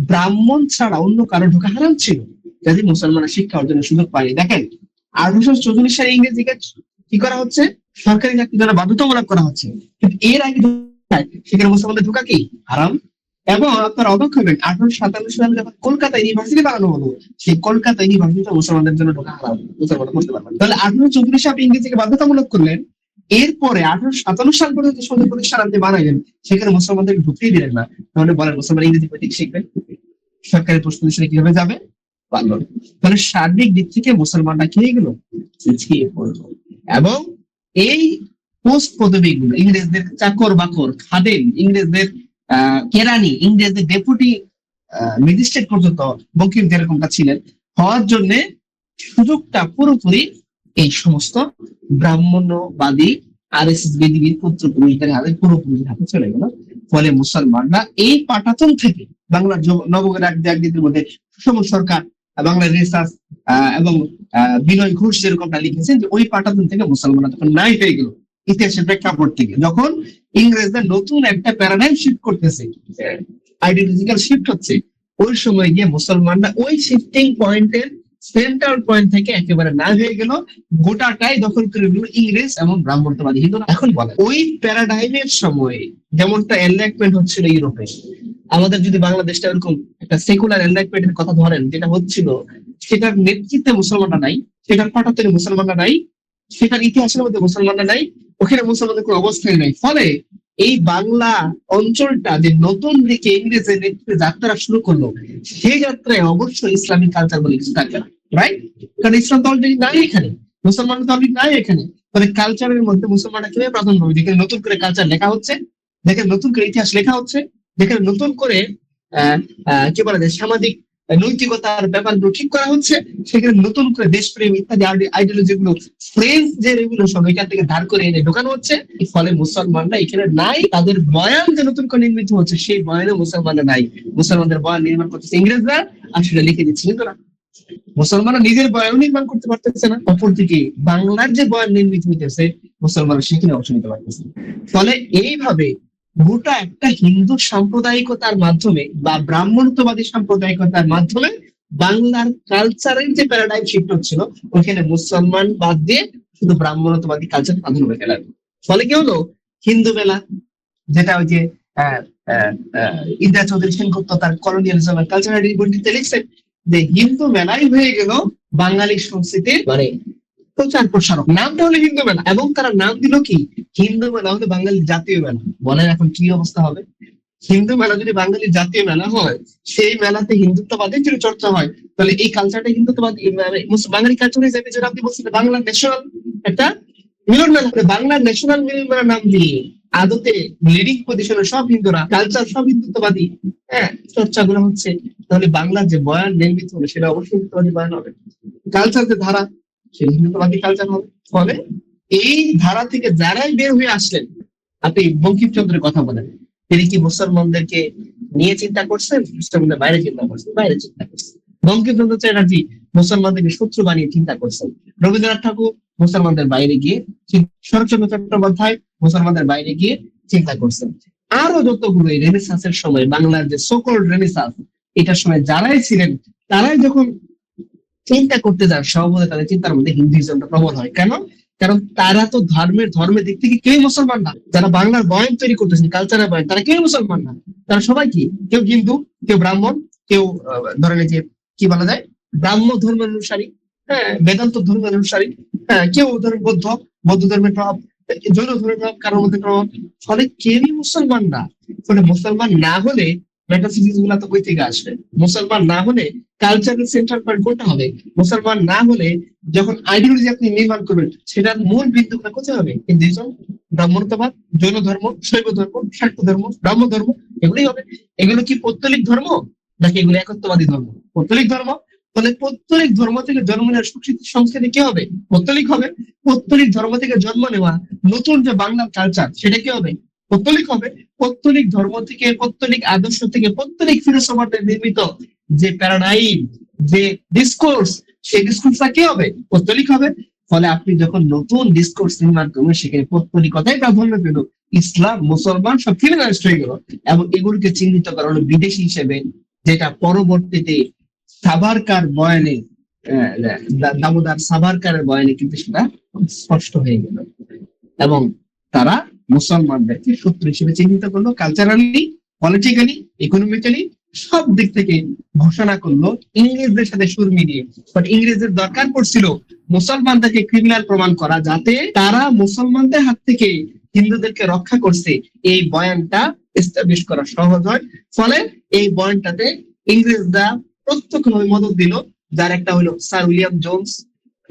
ব্রাহ্মণ ছাড়া অন্য কারো ঢোকা হারাম ছিল, যদি মুসলমানরা শিক্ষা অর্জনের সুযোগ পায়নি। দেখেন 1844 সালে ইংরেজিকে কি করা হচ্ছে, সরকারি চাকরির জন্য বাধ্যতামূলক করা হচ্ছে, কিন্তু এর আগে সেখানে মুসলমানদের ঢোকা কি হারাম। এবং আপনারা অবাক হবেন, 1857 সালে যখন কলকাতা ইউনিভার্সিটি বানানো হলো, সেই কলকাতা ইউনিভার্সিটি মুসলমানদের জন্য ঢোকা হারাম, মুসলমানরা পড়তে পারবেন। তাহলে 1834 সালে ইংরেজিকে বাধ্যতামূলক করলেন, এরপরে 1857 সাল পর্যন্ত সৌদি প্রতিষ্ঠান আপনি বানাইলেন, সেখানে মুসলমানদের ঢুকতেই দিলেন না। তাহলে বলেন মুসলমান ইংরেজি পড়তে শিখবেন, সরকারি প্রতিষ্ঠানে কিভাবে যাবে, পারল না। তাহলে সার্বিক দিক থেকে মুসলমানরা খেয়ে গেল, পিছিয়ে পড়লো। এবং এই পোস্ট পদবী গুলো, ইংরেজদের চাকর বাকর, খাদেম, ইংরেজদের কেরানি, ইংরেজদের ডেপুটি ম্যাজিস্ট্রেট পর্যন্ত বঙ্কিম যেরকমটা ছিলেন, হওয়ার জন্য সুযোগটা পুরোপুরি এই সমস্ত ব্রাহ্মণ্যবাদী RSS বিধিবিদ পুত্রপুরুষদের হাতে, পুরোপুরি হাতে চলে গেল। ফলে মুসলমানরা এই পাটাতন থেকে, বাংলার নবগের একদিনের মধ্যে সুষম সরকার, বাংলার রেসার্চ এবং বিনয় ঘোষ যেরকমটা লিখেছেন, যে ওই পাটাতন থেকে মুসলমানরা তখন নাই হয়ে গেল ইতিহাসের প্রেক্ষাপট থেকে, যখন ইংরেজদের নতুন একটা প্যারাডাইম শিফট করতেছে, আইডিওলজিক্যাল শিফট হচ্ছে, ওই সময় গিয়ে মুসলমানরা ওই শিফটিং পয়েন্টের সেন্টার পয়েন্ট থেকে একেবারে না হয়ে গেল, গোটাটাই দখল করে নিল ইংরেজ এবং ব্রাহ্মণ্যবাদী হিন্দুরা। এখন বলে ওই প্যারাডাইমের সময় যেমনটা এনলাইটমেন্ট হচ্ছিল ইউরোপে, আমাদের যদি বাংলাদেশটা এরকম একটা সেকুলার এনলাইটমেন্টের কথা ধরেন, যেটা হচ্ছিল, সেটার নেতৃত্বে মুসলমানরা নাই, সেটার পাঠাতে মুসলমানরা নাই, সেটার ইতিহাসের মধ্যে মুসলমানরা নাই, ওখানে মুসলমানদের কোনো অবস্থায় নাই। ফলে এই বাংলা অঞ্চলটা যে নতুন দিকে ইংরেজের নেতৃত্বে যাত্রা শুরু করলো, সেই যাত্রায় অবশ্যই ইসলামিক কালচার বলে কিছু থাকবে না, রাইট? কারণ ইসলাম তো অলরেডি নাই এখানে, মুসলমান তো অলরেডি নাই এখানে। তাহলে কালচারের মধ্যে মুসলমানরা কিভাবে প্রাধান্য পাবে? যেখানে নতুন করে কালচার লেখা হচ্ছে, যেখানে নতুন করে ইতিহাস লেখা হচ্ছে, যেখানে নতুন করে কি বলা যায় সামাজিক নৈতিকতার ব্যাপারগুলো ঠিক করা হচ্ছে, সেখানে নতুন করে দেশপ্রেম ইত্যাদি আইডিওলজি গুলো ফ্রেঞ্চ যে রেভলিউশন ওইখান থেকে ধার করে এনে ঢোকানো হচ্ছে। ফলে মুসলমানরা এখানে নাই, তাদের বয়ান যে নতুন করে নির্মিত হচ্ছে সেই বয়ানে মুসলমানরা নাই। মুসলমানদের বয়ান নির্মাণ করতেছে ইংরেজরা, আর সেটা লিখে দিচ্ছে হিন্দুরা। মুসলমানরা নিজের বয়ান নির্মাণ করতে পারতেছে না, অপরদিকে বাংলার যে বয়ান নির্মিত হইতেছে মুসলমানরা সেখানে অংশ নিতে পারতেছে। ফলে এইভাবে গোটা একটা হিন্দু সাম্প্রদায়িকতার মাধ্যমে বা ব্রাহ্মণত্ববাদী সাম্প্রদায়িকতার মাধ্যমে বাংলার কালচারের যে প্যারাডাইম শিফট হচ্ছিল, ওখানে মুসলমান বাদ দিয়ে শুধু ব্রাহ্মণত্ববাদী কালচার প্রাধান্য পেতে লাগলো। ফলে কি হলো, হিন্দু মেলা, যেটা ওই যে ইন্দিরা চৌধুরী সেনগুপ্ত তার কলোনিয়ালিজম আর কালচারাল রিবন্টিতে লিখছেন যে হিন্দু মেলাই হয়ে গেল বাঙালি সংস্কৃতির মানে প্রচার প্রসারক। নামটা হলো হিন্দু মেলা, এবং তারা নাম দিল কি হিন্দু মেলা হলো বাঙালির জাতীয় মেলা। বলেন এখন কি অবস্থা হবে? হিন্দু মেলা যদি বাঙালির জাতীয় মেলা হয়, সেই মেলাতে হিন্দুত্ববাদের যদি চর্চা হয়, তাহলে এই কালচারটা হিন্দুত্ববাদ বাঙালি কালচার হয়ে যাবে। যেটা আপনি বলছেন বাংলার ন্যাশনাল একটা মিলন মেলা, বাংলার ন্যাশনাল মিলন মেলার নাম দিয়ে আদতে লিডিং পজিশনে সব হিন্দুরা, কালচার সব হিন্দুত্ববাদী চর্চাগুলো হচ্ছে। তাহলে বাংলার যে বয়ান নির্মিত হবে সেটা অবশ্যই হিন্দুত্ববাদী বয়ান হবে, কালচার যে ধারা সেটা হিন্দুত্ববাদী কালচার হবে। ফলে এই ধারা থেকে যারাই বের হয়ে আসলেন, আপনি বঙ্কিমচন্দ্রের কথা বলেন, তিনি কি মুসলমানদেরকে নিয়ে চিন্তা করছেন? মুসলমানদের বাইরে চিন্তা করছেন? বাইরে চিন্তা করছেন। বঙ্কিমচন্দ্র চ্যাটার্জি মুসলমানদেরকে শত্রু বানিয়ে চিন্তা করছেন। রবীন্দ্রনাথ ঠাকুর মুসলমানদের বাইরে গিয়ে, শরৎচন্দ্র চট্টোপাধ্যায় মুসলমানদের বাইরে গিয়ে চিন্তা করছেন। আরো যতগুলো এই রেনেসাঁসের সময়, বাংলার যে সকল রেনেসাঁস, এটার সময় যারাই ছিলেন তারাই যখন চিন্তা করতে যান, স্বভাবত তাদের চিন্তার মধ্যে হিন্দুইজমটা প্রবল হয়। কেন? কারণ তারা তো ধর্মের দিক থেকে কেউ মুসলমান না। যারা বাংলার বয়ান তৈরি করতেছেন, কালচারের বয়ান, তারা কেউ মুসলমান না। তারা সবাই কি, কেউ হিন্দু, কেউ ব্রাহ্মণ, কেউ ধরেন যে কি বলা যায় ব্রাহ্ম ধর্মের অনুসারী, বেদান্ত ধর্মের অনুসারী, কেউ ধরেন বৌদ্ধ ধর্মের প্রভাব, জৈন ধর্মের প্রভাব কারোর মধ্যে প্রভাব। ফলে কেউই মুসলমান না। ফলে মুসলমান না হলে মেটাফিজিক্স গুলা তো বই থেকে আসবে। মুসলমান না হলে কালচারের সেন্টার পয়েন্ট কোনটা হবে? মুসলমান না হলে যখন আইডিওলজি আপনি নির্মাণ করবেন, সেটার মূল বিন্দুটা কোথায় হবে? হিন্দুইজম, ব্রাহ্মণত্ববাদ, জৈন ধর্ম, শৈব ধর্ম, শাক্ত ধর্ম, ব্রাহ্ম ধর্ম, এগুলোই হবে। এগুলো কি পৌত্তলিক ধর্ম নাকি এগুলো একত্ববাদী ধর্ম? পৌত্তলিক ধর্ম। ফলে পৌত্তলিক ধর্ম থেকে জন্ম নেওয়ার সংস্কৃতি কি হবে? পৌত্তলিক হবে। পৌত্তলিক ধর্ম থেকে জন্ম নেওয়া নতুন যে বাংলার কালচার, সেটা কি হবে? পৌত্তলিক হবে। পৌত্তলিক ধর্ম থেকে, পৌত্তলিক আদর্শ থেকে, পৌত্তলিক ফিলোসফারদের নির্মিত যে প্যারাডাইম, যে ডিসকোর্স, সেই ডিসকোর্সটা কি হবে? পৌত্তলিক হবে। ফলে আপনি যখন নতুন ডিসকোর্স নির্মাণ করবেন, সেখানে পৌত্তলিকতাই প্রাধান্য পেল, ইসলাম মুসলমান সব ক্রিমিনালাইজড হয়ে গেল, এবং এগুলোকে চিহ্নিত করা হলো বিদেশি হিসেবে, যেটা পরবর্তীতে সাভারকার বয়ানে, দামোদর সাভারকারের বয়ানে কিন্তু সেটা স্পষ্ট হয়ে গেল। এবং তারা মুসলমানদেরকে শত্রু হিসেবে চিহ্নিত করলো, কালচারালি, পলিটিক্যালি, ইকোনমিক্যালি, সব দিক থেকে ঘোষণা করলো ইংরেজদের সাথে সুর মিলিয়ে। বাট ইংরেজদের দরকার পড়ছিল মুসলমানদেরকে ক্রিমিনাল প্রমাণ করা, যাতে তারা মুসলমানদের হাত থেকে হিন্দুদেরকে রক্ষা করছে এই বয়ানটা এস্টাবলিশ করা সহজ হয়। ফলে এই বয়ানটাতে ইংরেজরা প্রত্যক্ষভাবে মদত দিল, যার একটা হলো স্যার উইলিয়াম জোন্স,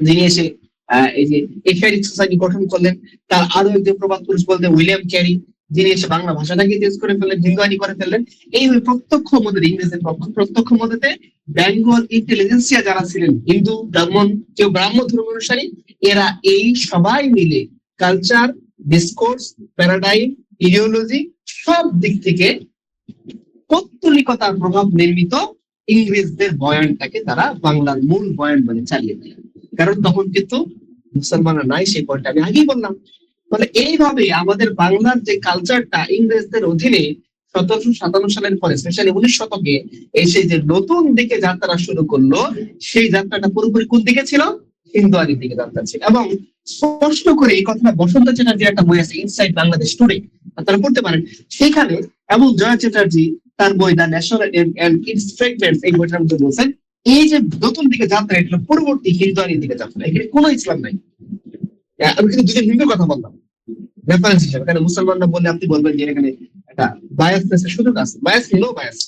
যিনি এসে এই যে এশিয়াটিক সোসাইটি গঠন করলেন। তার আরো একজন প্রবাদ পুরুষ বলতে উইলিয়াম ক্যারি, যিনি এসে বাংলা ভাষাটাকে চেঞ্জ করে ফেললেন, হিন্দুয়ানি করে ফেললেন। এইভাবে প্রত্যক্ষ মদত, ইংরেজের প্রত্যক্ষ মদতে বেঙ্গল ইন্টেলিজেন্সিয়া যারা ছিলেন, হিন্দু, ব্রাহ্মণ, কেউ ব্রাহ্ম ধর্ম অনুসারী, এরা এই সবাই মিলে কালচার, ডিসকোর্স, প্যারাডাইম, ইডিওলজি সব দিক থেকে পৌত্তলিকতার প্রভাব নির্মিত ইংরেজদের বয়ানটাকে তারা বাংলার মূল বয়ান বলে চালিয়ে দিলেন। কারণ তখন কিন্তু মুসলমানরা নাই, সেই পয়েন্টটা আমি আগেই বললাম। ফলে এইভাবে আমাদের বাংলার যে কালচারটা ইংরেজদের অধীনে 1757 সালের পরে, স্পেশালি 19 শতকে এসে যে নতুন দিকে যাত্রা শুরু করলো, সেই যাত্রাটা পুরোপুরি কোন দিকে ছিল? হিন্দুয়ানির দিকে যাত্রা ছিল। এবং স্পষ্ট করে এই কথাটা বসন্ত চ্যাটার্জির একটা বই আছে, ইনসাইড বাংলাদেশ টুডে, আপনারা পড়তে পারেন সেখানে। এবং জয়া চ্যাটার্জি তার বই the national and its fragments, এই বইটার মধ্যে বলছেন এই যে নতুন দিকে যাত্রা, এটা পূর্ববর্তী হিন্দুয়ানির দিকে যাত্রা, এখানে কোনো ইসলাম নাই। আমি কিন্তু দুজন হিন্দুর কথা বললাম, রেফারেন্স হিসেবে, কারণ মুসলমানরা বললে আপনি বলবেন যে এখানে একটা বায়াসনেসের সুযোগ আছে, বায়াস নো বায়াস,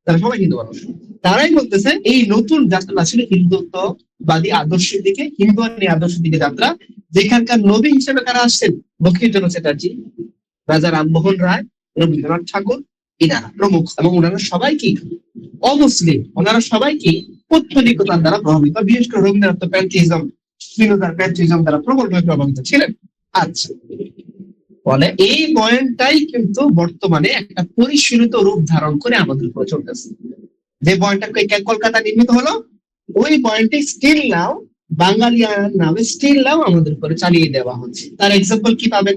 তারা সবাই হিন্দু মানুষ। তারাই বলতেছে এই নতুন যাত্রা ছিল হিন্দুত্ববাদী আদর্শের দিকে, হিন্দুয়ানি আদর্শের দিকে যাত্রা, যেখানকার নবী হিসেবে কারা আসছেন, বঙ্কিমচন্দ্র চ্যাটার্জি, রাজা রামমোহন রায়, রবীন্দ্রনাথ ঠাকুর, ইনারা প্রমুখ, এবং ওনারা সবাই কি অমুসলিম, ওনারা সবাই কি পৌত্তলিকতার দ্বারা প্রভাবিত, বিশেষ করে রবীন্দ্রনাথ প্যান্থিজম, শ্রীনাথ প্যান্থিজম দ্বারা প্রবলভাবে প্রভাবিত ছিলেন। আচ্ছা, ফলে এই বয়ানটাই কিন্তু বর্তমানে একটা পরিশীলিত রূপ ধারণ করে আমাদের উপর চলতেছে। যে বয়ানটা কলকাতা নির্মিত হলো, ওই বয়ানটি স্টিল নাও বাঙালিয়ান নামে স্টিল নাও আমাদের উপরে চালিয়ে দেওয়া হচ্ছে। তার এক্সাম্পল কি পাবেন?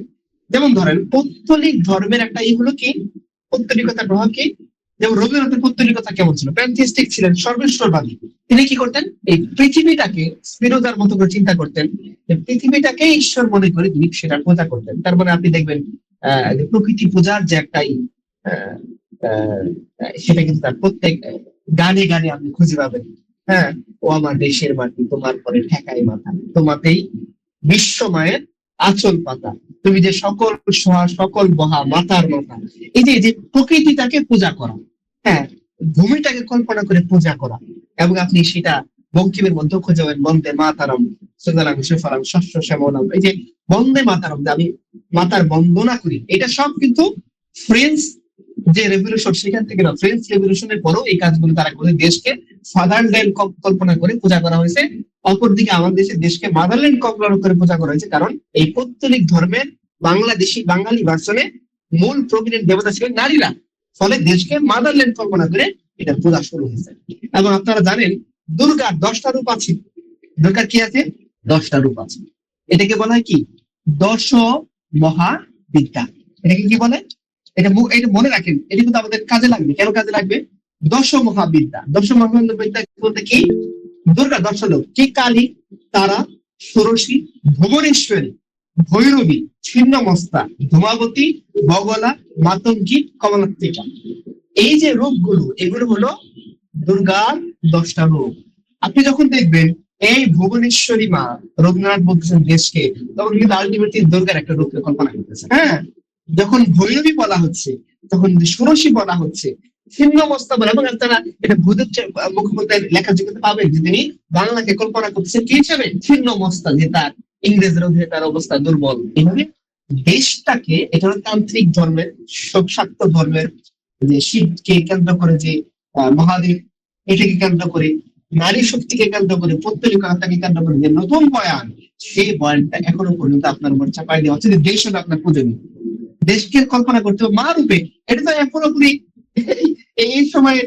যেমন ধরেন পৌত্তলিক ধর্মের একটা হলো কি, পৌত্তলিকতার প্রভাব কি, যেমন রবীন্দ্রনাথের পৌত্তলিকতা কেমন ছিল, প্যান্থিস্টিক ছিলেন, সর্বেশ্বরবাদী। তিনি কি করতেন, এই পৃথিবীটাকে স্পিনোজার মতো করে চিন্তা করতেন, পৃথিবীটাকে ঈশ্বর মনে করে তিনি সেটা পূজা করতেন। তার মানে আপনি দেখবেন প্রকৃতি পূজার যে একটাই সেটা কিন্তু তার প্রত্যেক গানে গানে আপনি খুঁজে পাবেন। হ্যাঁ, ও আমার দেশের মাটি, তোমার পরে ঠেকাই মাথা, তোমাতেই বিশ্বমায়ের আচল পাতা, তুমি যে সকল সোহা সকল বহা মাতার মাথা। এই যে প্রকৃতিটাকে পূজা করা, হ্যাঁ, ভূমিটাকে কল্পনা করে পূজা করা, এবং আপনি সেটা বঙ্কিমের মধ্যে খুঁজে পাবেন, বন্দে মাতারম সুতরাং সুফলাম শস্য শ্যামলাম। এই যে বন্দে মাতারম, আমি মাতার বন্দনা করি, এটা সব কিন্তু ফ্রেঞ্চ যে রেভলিউশন সেখান থেকে না, ফ্রেঞ্চ রেভলিউশনের পরও এই কাজগুলো তারা করে দেশকে ফাদারল্যান্ড কল্পনা করে পূজা করা হয়েছে। অপরদিকে আমাদের দেশে দেশকে মাদারল্যান্ড কল্পনা করে পূজা করা হয়েছে, কারণ এই পৌত্তলিক ধর্মের বাংলাদেশি বাঙালি ভার্সনে মূল প্রমিনেন্ট দেবতা ছিলেন নারীরা, ফলে দেশকে মাদারল্যান্ড কল্পনা করে এটা পূজা শুরু হয়েছে। এবং আপনারা জানেন দুর্গার 10টা রূপ আছে, দুর্গার কি আছে, 10টা রূপ আছে। এটাকে বলা হয় কি, দশ মহাবিদ্যা। এটাকে কি বলে, এটা মনে রাখেন, এটা কিন্তু আমাদের কাজে লাগবে। কেন কাজে লাগবে? দশ মহাবিদ্যা, দশ মহাবিদ্যা বলতে কি, দুর্গা 10টা লোক কি, কালী, তারা, ষোড়শী, ভুবনেশ্বরী, ভৈরবী, ছিন্নমস্তা, ধূমাবতী, বগলা, মাতঙ্গী, কমলাত্মিকা। এই যে রূপগুলো, এগুলো হলো দুর্গার 10টা রূপ। আপনি যখন দেখবেন এই ভুবনেশ্বরী মা, রবীন্দ্রনাথ বলতেছেন দেশকে, তখন কিন্তু আলটিমেটলি দুর্গার একটা রূপকে কল্পনা করতেছে। হ্যাঁ, যখন ভৈরবী বলা হচ্ছে, তখন ষোড়শী বলা হচ্ছে, ছিন্নমস্তা বলে, এবং আপনারা এটা ভূতের মুখোপাধ্যায়ের লেখা যেগুলো পাবেন যে তিনি বাংলাকে কল্পনা করতেছেন কি হিসাবে, ছিন্নমস্তা, যে তার ইংরেজের অধীনে তার অবস্থা দুর্বল। এইভাবে দেশটাকে, এটা হলো তান্ত্রিক ধর্মের, শোকসাক্ত ধর্মের, যে শিবকে কেন্দ্র করে যে মহাদেব, এটাকে কেন্দ্র করে, নারী শক্তিকে কেন্দ্র করে, পৌত্তলিকতাকে কেন্দ্র করে যে নতুন বয়ান, সেই বয়ানটা এখনো পর্যন্ত আপনার উপর চাপাই দেওয়া হচ্ছে যে দেশ হলো আপনার পূজনীয়, দেশকে কল্পনা করতে হবে মা রূপে। এটা তো পুরোপুরি এই সময়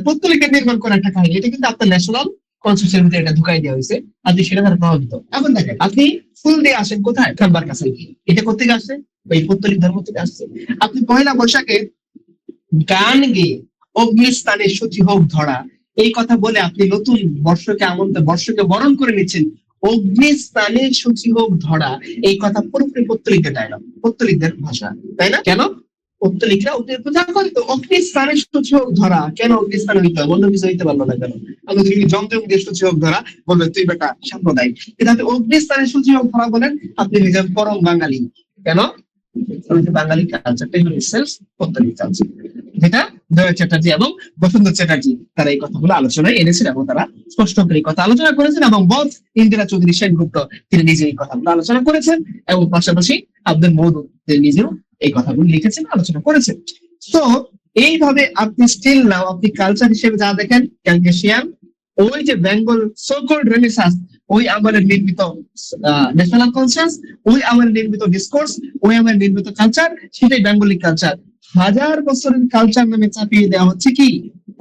পৌত্তলিকা নির্মাণ করা একটা কাহিনী। এটা কিন্তু আপনার ন্যাশনাল কনসেপ্টের ভিতরে এটা ঢুকাই দেওয়া হয়েছে, আপনি সেটা দ্বারা প্রভাবিত। এখন দেখেন, আপনি ফুল দিয়ে আসেন কোথায়, খাম্বার কাছে, এটা কোথেকে আসছে, ওই পৌত্তলিক ধর্ম থেকে আসছে। আপনি পয়লা বৈশাখে গান গেয়ে অগ্নিস্থানে সূচি হোক ধরা, এই কথা বলে আপনি নতুন বর্ষকে বরণ করে নিচ্ছেন। অগ্নিস্থানে সূচি হোক ধরা, এই কথা পুরোপুরি পৌত্তলিকদের ডায়লগ, পৌত্তলিকদের ভাষা, তাই না? কেন পৌত্তলিকরা অগ্নির পূজা করে, তো অগ্নিস্থানে সূচি হোক ধরা, কেন অগ্নিস্থানে হইতে হয়, অন্য কিছু হইতে পারলো না কেন? আমি যদি জমজম দিয়ে সূচি হোক ধরা বলবে তুই বেটা সাম্প্রদায়িক, কিন্তু আপনি অগ্নিস্থানে সূচি হোক ধরা বলেন, আপনি হয়ে যান পরম বাঙালি। কেন? বাঙালি কালচারটাই হল সেলফ পৌত্তলিক কালচার, যেটা জয় চ্যাটার্জি এবং বসন্ত চ্যাটার্জি তারা এই কথাগুলো আলোচনায় এনেছেন, এবং তারা স্পষ্ট করে এই কথা আলোচনা করেছেন, এবং বধ ইন্দিরা চৌধুরী সেনগুপ্ত তিনি নিজে এই কথাগুলো আলোচনা করেছেন, এবং পাশাপাশি আব্দুল মওদুদ তিনি নিজেও এই কথাগুলো লিখেছেন, আলোচনা করেছেন। তো এইভাবে আপনি স্টিল নাও আপনি কালচার হিসেবে যা দেখেন ক্যালকেশিয়ান, ওই যে বেঙ্গল সোকল্ড রেনেসান্স, ওই আমলের নির্মিত ন্যাশনাল কনসাস, ওই আমলের নির্মিত ডিসকোর্স, ওই আমলের নির্মিত কালচার, সেটাই বেঙ্গলি কালচার। 1000 বছরের কালচার নামে চাপিয়ে দেওয়া হচ্ছে কি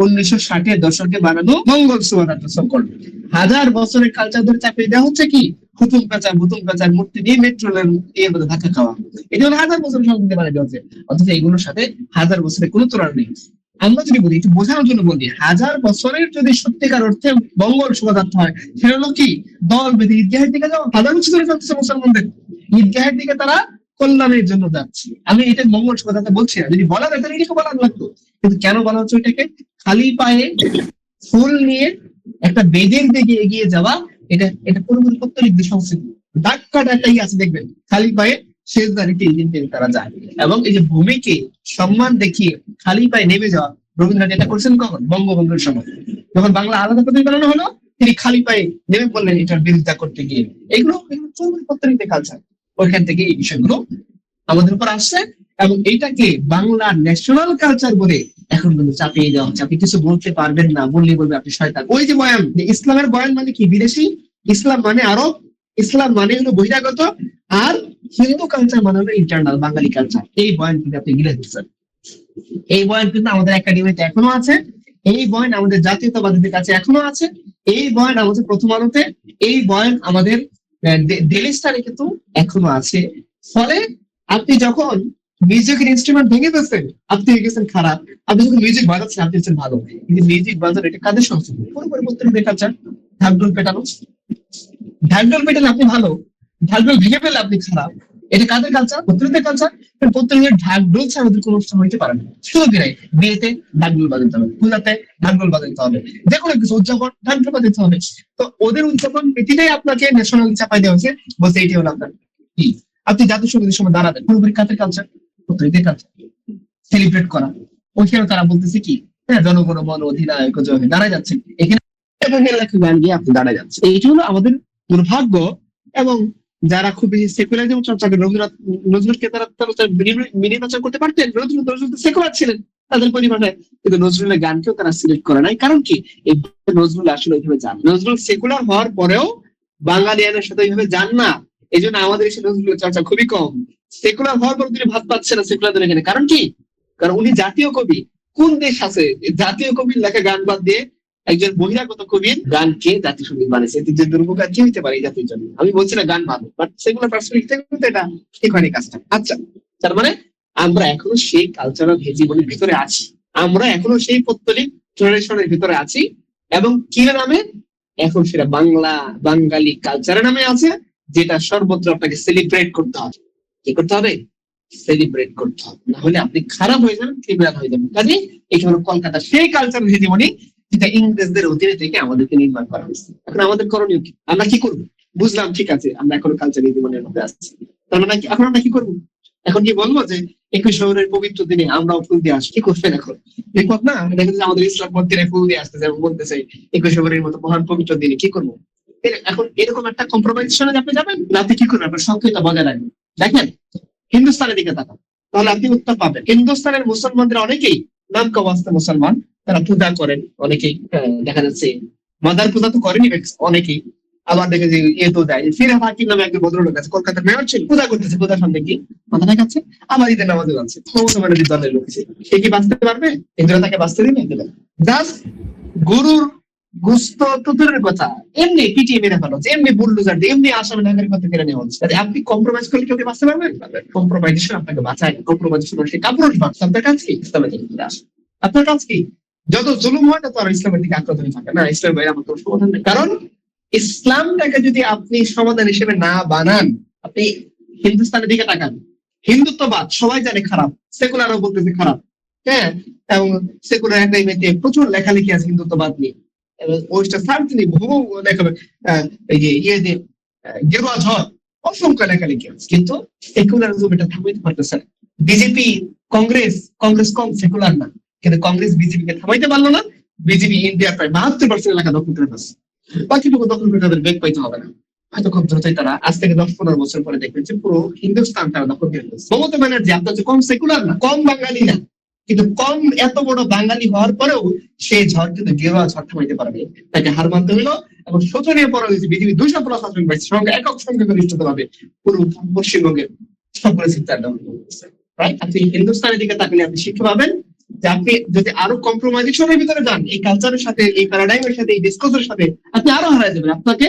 1960-এর দশকে বানানো মঙ্গল সুয়ারাত সকল। 1000 বছরের কালচার ধরে চাপিয়ে দেওয়া হচ্ছে কি হুতুম কাচার মূর্তি দিয়ে মেট্রো এর মধ্যে ধাক্কা খাওয়া। এটা হলো 1000 বছরের সংস্কৃতি বানানো হচ্ছে, অথচ এগুলোর সাথে 1000 বছরের কোনো তুলনা নেই। আমরা যদি বলি, একটু বোঝানোর জন্য বলি, 1000 বছরের যদি সত্যিকার অর্থে মঙ্গল শোভাযাত্রা হয়, সেটা হলো কি দল বেঁধে ঈদগাহের দিকে যাওয়া। 1000 বছর ধরে চলতেছে মুসলমানদের, ঈদগাহের দিকে তারা কল্যাণের জন্য যাচ্ছে। আমি এটা মঙ্গল শোভাযাত্রা বলছি না, যদি বলা যেত এটাকে বলা লাগতো, কিন্তু কেন বলা হচ্ছে এটাকে খালি পায়ে ফুল নিয়ে একটা বেদের দিকে এগিয়ে যাওয়া, এটা পুরোপুরি পৌত্তলিক সংস্কৃতি। দাগ কাটা একটাই আছে দেখবেন, খালি পায়ে শেষদারিতে এই দিন তারা যায়। এবং এই যে ভূমিকে সম্মান দেখিয়ে খালি পায়ে নেমে যাওয়া, রবীন্দ্রনাথ এটা করছেন কখন? বঙ্গভঙ্গের সময়, যখন বাংলা আলাদা প্রদেশ বানানো হলো, তিনি খালি পায়ে নেমে পড়লেন এটার বিরোধিতা করতে গিয়ে। এগুলো চৌধুরী কালচার, ওইখান থেকে এই বিষয়গুলো আমাদের উপর আসছে, এবং এইটাকে বাংলা ন্যাশনাল কালচার বলে এখন কিন্তু চাপিয়ে দেওয়া হচ্ছে। আপনি কিছু বলতে পারবেন না, বললে বলবে আপনি শয়তান। ওই যে বয়ান, ইসলামের বয়ান মানে কি? বিদেশি। ইসলাম মানে আরব, ইসলাম মানে হলো বহিরাগত, আর হিন্দু কালচার মানে হলো ইন্টারনাল বাঙালি কালচার। এই বয়ান কিন্তু আপনি গিলে দিচ্ছেন। এই বয়ান কিন্তু আমাদের একাডেমিতে এখনো আছে, এই বয়ান আমাদের জাতীয়তাবাদীদের কাছে এখনো আছে, এই বয়ান আমাদের প্রথম আলোতে, এই বয়ান আমাদের ডেলি স্টারে কিন্তু এখনো আছে। ফলে আপনি যখন মিউজিকের ইনস্ট্রুমেন্ট ভেঙে ফেলছেন, আপনি হয়ে গেছেন খারাপ। আপনি যখন মিউজিক বাজাচ্ছেন, আপনি হচ্ছেন ভালো। কিন্তু মিউজিক বাজানো এটা কাদের সংস্কৃতি? পুরো পরিবর্তন কালচার। ঢাকঢোল পেটানো, ঢাকঢোল পেটালে আপনি ভালো, ঢাকঢোল ভেঙে ফেললে আপনি খারাপ। এটা কাদের কালচার? পত্রিকার কালচার। পত্রিকার ঢাকঢোল ছাড়া ওদের কোনো অনুষ্ঠান হইতে পারে না। শুধু কি নাই, বিয়েতে ঢাকঢোল বাজাতে হবে, পূজাতে ঢাকঢোল বাজাতে হবে, যে কোনো কিছু উদযাপন ঢাকঢোল বাজাতে হবে। তো ওদের উদযাপন এটাই আপনাকে ন্যাশনাল চাপাই দেওয়া হয়েছে, বলছে এটি হলো আপনার কি। আপনি জাতীয় সঙ্গীতের সময় দাঁড়াবেন, পুরোপুরি কাদের কালচার? পত্রিকার কালচার। সেলিব্রেট করা, ওইখানে তারা বলতেছে কি, হ্যাঁ জনগণ মন অধিনায়ক জয়, দাঁড়ায় যাচ্ছে এখানে গান গিয়ে আপনি দাঁড়ায় যাচ্ছে। এইটা হলো আমাদের দুর্ভাগ্য। এবং যারা খুব বেশি সেকুলারিজম চর্চা করেন, নজরুলকে তারা মিনিমাচার করতে পারতেন, নজরুল সেকুলার ছিলেন তাদের পরিভাষায়, কিন্তু নজরুলের গানকেও তারা সিলেক্ট করে নাই। কারণ কি, এই নজরুল আসলে ওইভাবে যান, নজরুল সেকুলার হওয়ার পরেও বাঙালিয়ানের সাথে ওইভাবে যান না। এই জন্য আমাদের এসে নজরুলের চর্চা খুবই কম। সেকুলার হওয়ার পর তিনি ভাত পাচ্ছে না সেকুলারদের এখানে। কারণ কি? কারণ উনি জাতীয় কবি। কোন দেশ আছে জাতীয় কবির লেখা গান বাদ দিয়ে একজন বহিরাগত কবির গানকে জাতীয় সঙ্গীত বানিয়েছে? যে দুর্ভোগার কি হইতে পারে এই জাতির জন্য? আমি বলছি না গান ভালো, বাট সেগুলো পার্সোনালিটি কিন্তু এটা ঠিক হয়নি কাজটা। আচ্ছা, তার মানে আমরা এখনো সেই কালচারাল হেজিমনির ভিতরে আছি, আমরা এখনো সেই পৌত্তলিক ট্রেডিশনের ভিতরে আছি। এবং কি নামে? এখন সেটা বাংলা বাঙালি কালচারের নামে আছে, যেটা সর্বত্র আপনাকে সেলিব্রেট করতে হবে। কি করতে হবে? সেলিব্রেট করতে হবে, না হলে আপনি খারাপ হয়ে যাবেন, ক্রিমিনাল হয়ে যাবেন। কাজে এটা হলো কলকাতা সেই কালচারাল হেজিমনি, যেটা ইংরেজদের অধীনে থেকে আমাদেরকে নির্মাণ করা হয়েছে। এখন আমাদের করণীয় কি? আমরা কি করবো? বুঝলাম, ঠিক আছে, আমরা এখনো কালচার হেজিমনির মধ্যে আসছি, তার মানে এখন আমরা কি করবো? এখন কি বলবো যে 21 শহরের পবিত্র দিনে আমরাও ফুল দিয়ে আসি? কি করবেন এখন? বিপদ না? দেখা যাচ্ছে আমাদের ইসলাম মন্দিরে ফুল দিয়ে আসতেছে এবং বলতেছে 21 শহরের মতো মহান পবিত্র দিনে কি করবো? এখন এরকম একটা কম্প্রোমাইজেশনে আপনি যাবেন না, আপনি কি করবেন? আপনার সংখ্যাটা বজায় রাখবেন। দেখেন হিন্দুস্তানের দিকে তাকান, তাহলে আপনি উত্তর পাবেন। হিন্দুস্তানের মুসলমানদের অনেকেই নাম কাওয়াস্তে মুসলমান, তারা পূজা করেন অনেকেই, দেখা যাচ্ছে মাদার পূজা তো করেনি অনেকেই। আবার দেখে যে তো যায় ফিরহাদ হাকিম নামে একজন ভদ্রলোক আছে, কলকাতার মেয়র ছিল, পূজা করতেছে, পূজার সামনে গিয়ে মাথা দেখাচ্ছে, আবার ঈদের নামাজে যাচ্ছে। মুসলমানের দলের লোক সে কি বাঁচতে পারবে? হিন্দুরা তাকে বাঁচতে দিবে? জাস্ট গুরুর গুস্ত তুতুরের কথা এমনি পিটিয়ে মেরে ফেলা হচ্ছে, এমনি বুলডোজার দিয়ে, এমনি আসামি নাগরিকত্ব কেড়ে নেওয়া হচ্ছে। আপনি কম্প্রোমাইজ করলে কেউ বাঁচতে পারবেন? কম্প্রোমাইজেশন আপনাকে বাঁচায়, কম্প্রোমাইজেশন সেই কাপড় বাঁচছে। আপনার কাজ কি? ইসলামের দিকে আসে। আপনার কাজ কি? যত জুলুম হয় তত আর ইসলামের দিকে আক্রান্ত হয়ে থাকে না। ইসলামের বাইরে আমার কোনো সমাধান নেই। কারণ ইসলামটাকে যদি আপনি সমাধান হিসেবে না বানান, আপনি হিন্দুস্তানের দিকে তাকান, হিন্দুত্ববাদ সবাই জানে খারাপ, সেকুলারও বলতেছে খারাপ, হ্যাঁ, এবং সেকুলার একাডেমিতে প্রচুর লেখালেখি আছে হিন্দুত্ববাদ নিয়ে। গেরুয়া ঝড়, অসংখ্য লেখালেখি আছে, কিন্তু সেকুলারিজম এটা থামাইতে পারতেছে না। বিজেপি কংগ্রেস কম, সেকুলার না, কিন্তু কংগ্রেস বিজেপিকে থামাইতে পারলো না। বিজেপি ইন্ডিয়ার প্রায় 72% এলাকা দখল করে ফেলছে, বাকিটুকু দখল করে তাদের বেগ পাইতে হবে না। হয়তো খুব দ্রুতই তারা আজ থেকে 10-15 বছর পরে দেখবেন যে পুরো হিন্দুস্তান তারা দখল করে ফেলছে। মমতা ব্যানার্জি আপনার যে কম সেকুলার না, কম বাঙালি না, কিন্তু কম এত বড় বাঙালি হওয়ার পরেও সেই ঝড় কিন্তু গেরুয়া ঝড় থামাইতে পারবে, তাকে হার মানতে হইলো। এবং শোচনীয় পড়া হয়েছে, বিজেপি 200+ আসন পাইছে, সঙ্গে একক সংখ্যাগরিষ্ঠতা পাবে পুরো পশ্চিমবঙ্গের সবগুলো সিদ্ধান্ত। আপনি হিন্দুস্তানের দিকে তাকালে আপনি শিক্ষা পাবেন যে আপনি যদি আরো কম্প্রোমাইজেশনের ভিতরে যান, এই কালচারের সাথে, এই প্যারাডাইমের সাথে, এই ডিসকোর্সের সাথে, আপনি আরো হারাই যাবেন। আপনাকে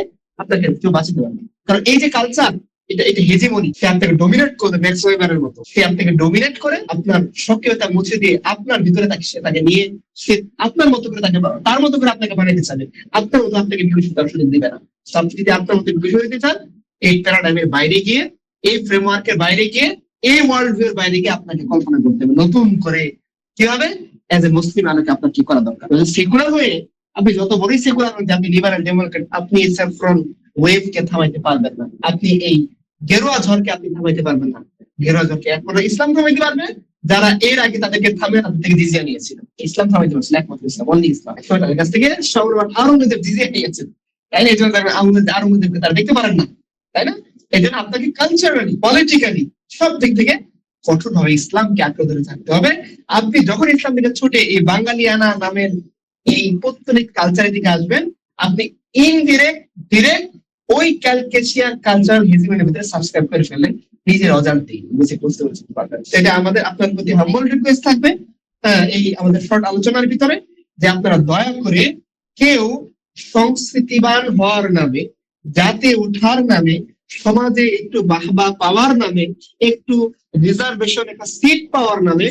কেউ বাঁচাতে পারবে। কারণ এই যে কালচার, এটা হেজিমনি, সে আপনাকে ডোমিনেট করবে ম্যাক্স ওয়েবারের মতো। সে আপনাকে ডোমিনেট করে আপনার সক্রিয়তা মুছে দিয়ে আপনার ভিতরে তাকে নিয়ে সে আপনার মতো করে তার মতো করে আপনাকে বানাইতে চাবে, আপনার মতো আপনাকে বিকশিত সুযোগ দিবে না। আপনি যদি আপনার মতো বিকশিত হতে চান, এই প্যারাডাইমের বাইরে গিয়ে, এই ফ্রেমওয়ার্কের বাইরে গিয়ে, এই ওয়ার্ল্ড ভিউর বাইরে গিয়ে আপনাকে কল্পনা করতে হবে নতুন করে কিভাবে এজ এ মুসলিম আলোকে আপনার কি করা দরকার। সেকুলার হয়ে আপনি যত বড়ই সেকুলার হন, আপনি লিবারেল ডেমোক্রেট, আপনি স্যাফরন ওয়েভ কে থামাইতে পারবেন না, আপনি এই গেরুয়া ঝড়কে আপনি থামাইতে পারবেন না। ঘেরা জনকে একমাত্র ইসলাম থামাইতে পারবে যারা এর আগে তাদেরকে থামিয়ে তাদের থেকে জিজিয়া নিয়েছিল। ইসলাম থামাইতে পারছিল একমাত্র ইসলাম, অনলি ইসলাম। তাদের কাছ থেকে সর্বমান আরঙ্গজেব জিজিয়া নিয়েছিল, তাই না? এই জন্য আরঙ্গজেবকে তারা দেখতে পারেন না, তাই না? এই জন্য আপনাকে কালচারালি, পলিটিক্যালি, সব দিক থেকে কঠোর ভাবে ইসলামকে আঁকড়ে ধরে থাকতে হবে। আপনি যখন ইসলাম থেকে ছুটে এই বাঙালিয়ানা নামের এই পৌত্তলিক কালচারের দিকে আসবেন, আপনি ইনডিরেক্ট ডিরেক্ট ওই ক্যালকেশিয়ার কালচারাল হেজিমনের ভিতরে সাবস্ক্রাইব করে ফেললেন নিজের অজান্তেই, বুঝে বুঝতে পারবেন। সেটা আমাদের আপনার প্রতি হাম্বল রিকোয়েস্ট থাকবে এই আমাদের শর্ট আলোচনার ভিতরে, যে আপনারা দয়া করে কেউ সংস্কৃতিবান হওয়ার নামে, জাতে ওঠার নামে, সমাজে একটু বাহবা পাওয়ার নামে, একটু রিজার্ভেশন, একটা সিট পাওয়ার নামে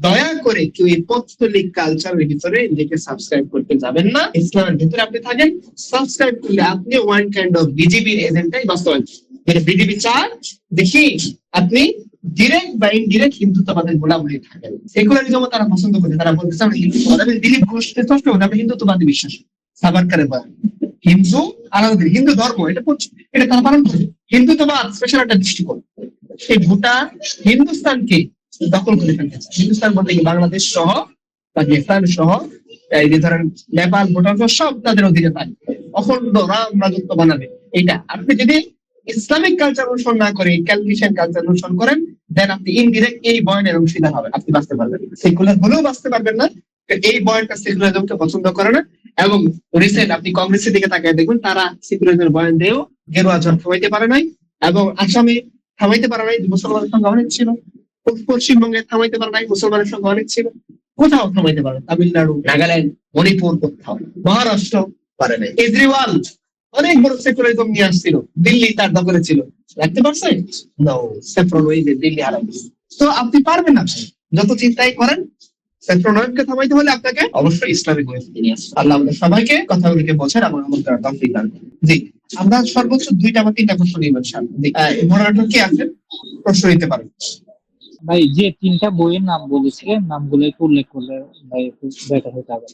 দয়া করে কেউ এই পৌত্তলিক কালচারের ভিতরে নিজেকে সাবস্ক্রাইব করতে যাবেন না। ইসলামের ভিতরে আপনি থাকেন, সাবস্ক্রাইব করলে আপনি ওয়ান কাইন্ড অফ বিজেপির এজেন্টটাই বাস্তবায়ন। বিজেপি চান দেখি আপনি ডিরেক্ট বা ইনডিরেক্ট হিন্দুত্ববাদের গোলাম হয়ে থাকেন। সেকুলারিজম তারা পছন্দ করে, তারা বলতেছে আমরা হিন্দুত্ববাদ। আমি দিলীপ ঘোষকে স্পষ্ট বলি, আমরা হিন্দুত্ববাদী বিশ্বাস। সাভারকারের বা হিন্দু আলাদা, হিন্দু ধর্ম এটা তারা পালন করে। হিন্দুত্ববাদ স্পেশাল একটা দৃষ্টিকোণ। সেই ভুটান হিন্দুস্তানকে দখল করে ফেলতেছে। হিন্দুস্তান বলতে কি বাংলাদেশ সহ, পাকিস্তান সহ, এই যে ধরেন নেপাল, ভুটান সব তাদের অধীনে থাকে। অখণ্ড রাম রাজত্ব বানাবে। এইটা আপনি যদি ইসলামিক কালচার অনুসরণ না করে ক্যালকুলেশন কালচার অনুসরণ করেন, দেন আপনি ইনডিরেক্ট এই বয়ানের অংশীদার হবেন, আপনি বাঁচতে পারবেন। সেকুলার হলেও বাঁচতে পারবেন না। এই বয়ানটা সেকুলারিজমকে পছন্দ করে না। এবং রিসেন্ট আপনি কংগ্রেসের দিকে তাকায় দেখবেন, তারা সেকুলারিজমের বয়ান দিয়েও গেরুয়া ঝড় থামাইতে পারে নাই, এবং আসামে থামাইতে পারে নাই, মুসলমানের সংখ্যা অনেক ছিল। পশ্চিমবঙ্গে থামাইতে পারে নাই, মুসলমানের সংখ্যা অনেক ছিল। কোথাও থামাইতে পারে, তামিলনাড়ু, নাগাল্যান্ড, মণিপুর, কোথাও। মহারাষ্ট্র পারে নাই। কেজরিওয়াল অনেক বড় সেকুলারিজম নিয়ে আসছিল, দিল্লি তার দখলে ছিল, রাখতে পারছে? নো, সেফরন ওই যে দিল্লি হারাই। তো আপনি পারবেন না, যত চিন্তাই করেন। সেফরনকে থামাইতে হলে আপনাকে অবশ্যই ইসলামিক ওয়েতে নিয়ে আসতে। আল্লাহ আমাদের সবাইকে কথাগুলিকে বোঝার এবং আমাদের তৌফিক দান করুন। জি, আমরা সর্বোচ্চ 2টা বা 3টা প্রশ্ন নিব ইনশাআল্লাহ। জি, মডারেটর কি আছেন? প্রশ্ন নিতে পারেন। ভাই যে 3টা বইয়ের নাম বলেছিলেন, নামগুলো একটু উল্লেখ করলে ভাই একটু বেটার হতে হবে।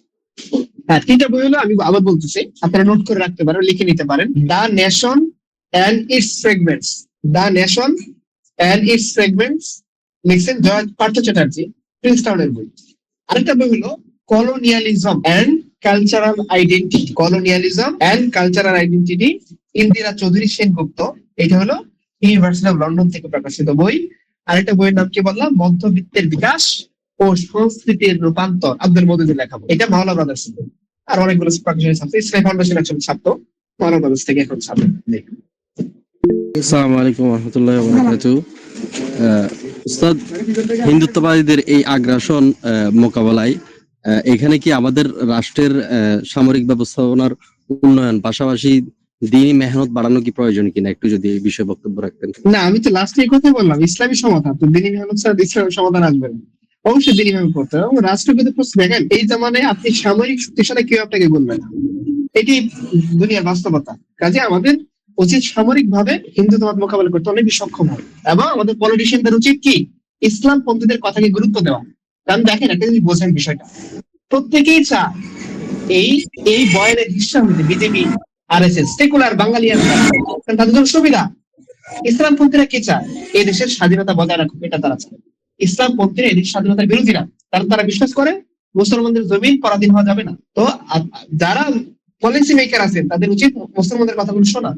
হ্যাঁ, 3টা বই হলো, আমি আবার বলতেছি, আপনারা নোট করে রাখতে পারেন, লিখে নিতে পারেন। The nation and its fragments, the nation and its fragments, লিখছেন জর্জ পার্থ চ্যাটার্জি, প্রিন্সটাউনের বই। আরেকটা বই হলো colonialism and cultural identity, colonialism and cultural identity, Indira Chaudhuri Sengupta. এটা হলো ইউনিভার্সিটি অফ লন্ডন থেকে প্রকাশিত বই। আরেকটা বইয়ের নাম কি বললাম? মধ্যবিত্তের বিকাশ ও সংস্কৃতির রূপান্তর, আব্দুল মজিদের লেখা বই। এটা মাওলা ব্রাদার্স বই। আর অনেকগুলো প্রকাশনের ছাত্র, ইসলামী ফাউন্ডেশন একজন ছাত্র, মাওলা ব্রাদার্স থেকে এখন ছাত্র। আসসালামু আলাইকুম ওয়া রাহমাতুল্লাহি ওয়া বারাকাতুহু। উস্তাদ, হিন্দুত্ববাদীদের এই আগ্রাসন মোকাবেলায় এখানে কি আমাদের রাষ্ট্রের সামরিক ব্যবস্থাপনার উন্নয়ন পাশাপাশি দিনী মেহনত বাড়ানো কি প্রয়োজন কিনা, একটু যদি এই বিষয়ে বক্তব্য রাখতেন। না, আমি তো লাস্টে এই কথা বললাম, ইসলামী সমাধান। তো দিনী মেহনত ছাড়া ইসলামী সমাধান আসবে না। অবশ্যই দিনী মেহনত করতে হবে। এবং রাষ্ট্রকে প্রশ্ন দেখেন, এই জামানায় আপনি সামরিক শক্তির সাথে কেউ আপনাকে বলবেন না, এটি দুনিয়ার বাস্তবতা। কাজে আমাদের উচিত সামরিক ভাবে হিন্দুত্ববাদ মোকাবেলা করতে অনেক সক্ষম হয়। এবং আমাদের পলিটিশিয়ানদের উচিত কি ইসলাম পন্থীদের কথাকে গুরুত্ব দেওয়া। কারণ দেখেন, একটা যদি বোঝেন বিষয়টা, প্রত্যেকেই চায় এই এই বয়ানের হিস্সা হইতে বিজেপি, আরএসএস, সেকুলার বাঙালিয়ান, তাদের জন্য সুবিধা। ইসলাম পন্থীরা কি চায়? এই দেশের স্বাধীনতা বজায় রাখুক, এটা তারা চায়। ইসলাম পন্থীরা এই দেশের স্বাধীনতার বিরোধীরা, তারা বিশ্বাস করে মুসলমানদের জমিন পরাধীন হওয়া যাবে না। তো যারা পলিসি মেকার আছেন তাদের উচিত মুসলমানদের কথাগুলো শোনা,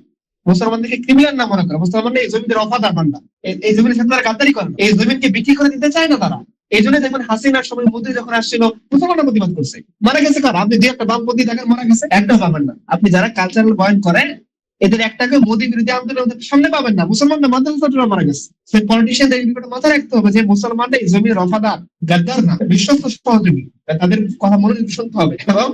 মুসলমানদেরকে ক্রিমিনাল না মনে করে। মুসলমানরা এই জমিদের অফাদার বান্দা, এই জমিনের সাথে তারা গাদ্দারি করেন, এই জমিনকে বিক্রি করে দিতে চায় না তারা। এই জন্য দেখবেন হাসিনার সময় মোদি যখন আসছিল, মুসলমানরা প্রতিবাদ করছে। মারা গেছে কার? আপনি যে একটা বামপন্থী দেখেন মারা গেছে, একটা পাবেন না। আপনি যারা কালচারাল বয়ান করেন এদের একটাকে মোদি বিরোধী আন্দোলন সামনে পাবেন না। মুসলমানরা মাদ্রাসা মারা গেছে। সেই পলিটিশিয়ানদের এই বিষয়টা মাথায় রাখতে হবে যে মুসলমানরা এই জমির অফাদার, গাদ্দার না, বিশ্বস্ত সহযোগী। তাদের কথা মনোযোগ শুনতে হবে এবং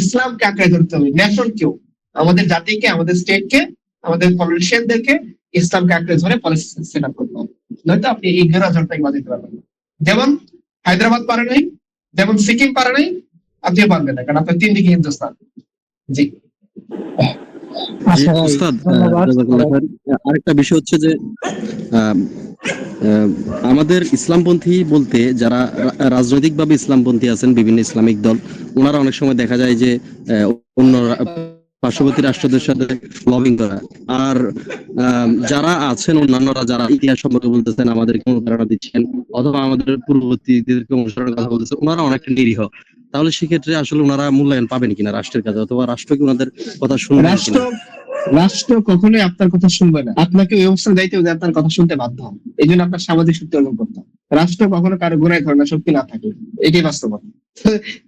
ইসলামকে আঁকড়ে ধরতে হবে। ন্যাশনকেও, আমাদের জাতিকে, আমাদের স্টেটকে, আমাদের পলিটিশিয়ানদেরকে ইসলামকে আঁকড়ে ধরে পলিসি সেট আপ করতে হবে। নয়তো আপনি এই ঘেরা ঝড়টাকে বাজাতে পারবেন না। যেমন হায়দ্রাবাদ পারে নাই, যেমন সিকিম পারে নাই, আপনিও পারবেন না, কারণ আপনার 3 দিকে হিন্দুস্তান। জি আচ্ছা ভাই, উস্তাদ, ধন্যবাদ। আরেকটা বিষয় হচ্ছে যে আমাদের ইসলামপন্থী বলতে যারা রাজনৈতিকভাবে ইসলামপন্থী আছেন, বিভিন্ন ইসলামিক দল, ওনারা অনেক সময় দেখা যায় যে অন্য পার্শ্ববর্তী রাষ্ট্রদের সাথে লবিং করা। আর যারা আছেন অন্যান্যরা যারা ইতিহাস সম্পর্কে বলতেছেন, আমাদেরকে অনুপ্রেরণা দিচ্ছেন অথবা আমাদের পূর্ববর্তীদেরকে অনুসরণের কথা বলতেছেন, ওনারা অনেকটা নিরীহ। তাহলে সেক্ষেত্রে আসলে ওনারা মূল্যায়ন পাবেন কিনা রাষ্ট্রের কাছে, অথবা রাষ্ট্র কি ওনাদের কথা শুনবে রাষ্ট্র কিনা? রাষ্ট্র কখনোই আপনার কথা শুনবে না, আপনাকে ওই অবস্থায় দায়িত্ব যে আপনার কথা শুনতে বাধ্য হবে। এই জন্য আপনার সামাজিক শক্তি অর্জন করতে হবে। রাষ্ট্র কখনো কারো গোড়ায় ধরে না শক্তি না থাকে, এটাই বাস্তবতা।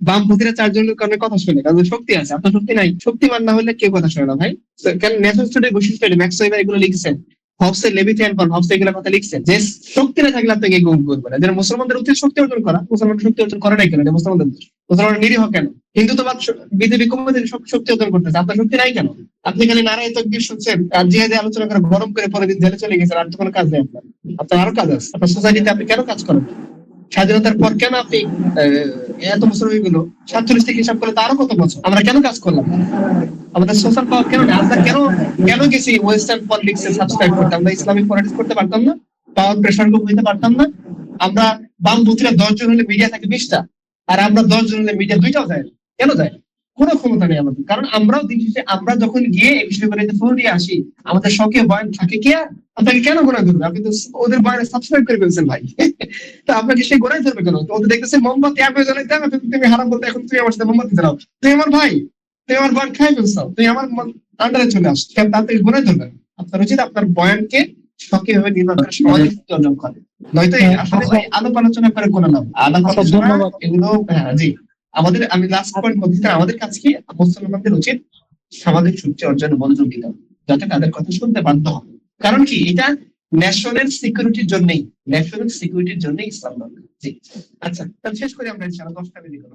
বামপন্থীরা 4 জনের কারণে কথা শুনে, কারণ শক্তি আছে, আপনার শক্তি নাই। শক্তিমান না হলে কেউ কথা শুনে না ভাই। তো কেন ন্যাশনাল বৈশিষ্ট্য ম্যাক্সওয়েবার এগুলো লিখেছেন, হবসের লেভিথিয়ান ফর হবস এগুলো কথা লিখছেন যে শক্তি না থাকলে আপনাকে গুম করবে না। যেন মুসলমানদের উচিত শক্তি অর্জন করা, মুসলমান শক্তি অর্জন করে নাই কেন? এটা মুসলমানদের দোষ। মুসলমান নিরীহ কেন? হিন্দুত্ববাদ বিজেপি কমিটি শক্তি অর্জন করতেছে, আপনার শক্তি নাই কেন? আপনি খালি নারায় তকবীর শুনছেন আর জিহাদে আলোচনা করে গরম করে পরে দিন জেলে চলে গেছেন, আর তো কোনো কাজ নেই আপনার। আপনার আরো কাজ আছে, আপনার সোসাইটিতে আপনি কেন কাজ করেন? স্বাধীনতার পর কেন আপনি এত বছর হয়ে গেল? 47 থেকে হিসাব করলে তো আরো কত বছর আমরা কেন কাজ করলাম? আমাদের সোশ্যাল পাওয়ার কেন নেই? আমরা কেন কেন গেছি ওয়েস্টার্ন পলিটিক্স এ সাবস্ক্রাইব করতে? আমরা ইসলামিক পলিটিক্স করতে পারতাম না? পাওয়ার প্রেশার গ্রুপ হইতে পারতাম না? আমরা বামপন্থীরা 10 জন হলে মিডিয়া থাকে 20টা, আর আমরা 10 জন হলে মিডিয়া 2টাও যায় না। কেন যায় না? কোনো ক্ষমতা নেই আমাদের, কারণ আমরাও দিন শেষে আমরা যখন গিয়ে এই বিষয়গুলোতে ফোন দিয়ে আসি, আমাদের শখে বয়ান থাকে কি আর? আপনাকে কেন গোনা ধরবে? আপনি তো ওদের বয়ানে সাবস্ক্রাইব করে ফেলছেন ভাই। তা আপনাকে সে গোনাই ধরবে কেন? তো ওদের দেখতেছে মোমবাতি আগে জ্বালাইতে হবে, তুমি হারাম বলতে এখন তুমি আমার সাথে মোমবাতি জ্বালাও, তুমি আমার ভাই, তুমি আমার বয়ান খাই ফেলছো, তুমি আমার আন্ডারে চলে আসছো, তার থেকে গোনাই ধরবে। আপনার উচিত আপনার বয়ানকে শখে ভাবে নির্মাণ করে সমাজে অর্জন করে, নয়তো আসলে ভাই আলাপ আলোচনা করে কোনো লাভ। আলাপ আলোচনা ধন্যবাদ। এগুলো জি আমাদের, আমি লাস্ট পয়েন্ট বলতে চাই, আমাদের কাছে কি মুসলমানদের উচিত সামাজিক শক্তি অর্জনে মনোযোগ দিতে হবে, যাতে তাদের কথা শুনতে বাধ্য হবে। কারণ কি এটা ন্যাশনাল সিকিউরিটির জন্যই, ন্যাশনাল সিকিউরিটির জন্যই ইসলাম দরকার। জি আচ্ছা, তাহলে শেষ করি আমরা ইনশাআল্লাহ, 10টা বেজে গেল।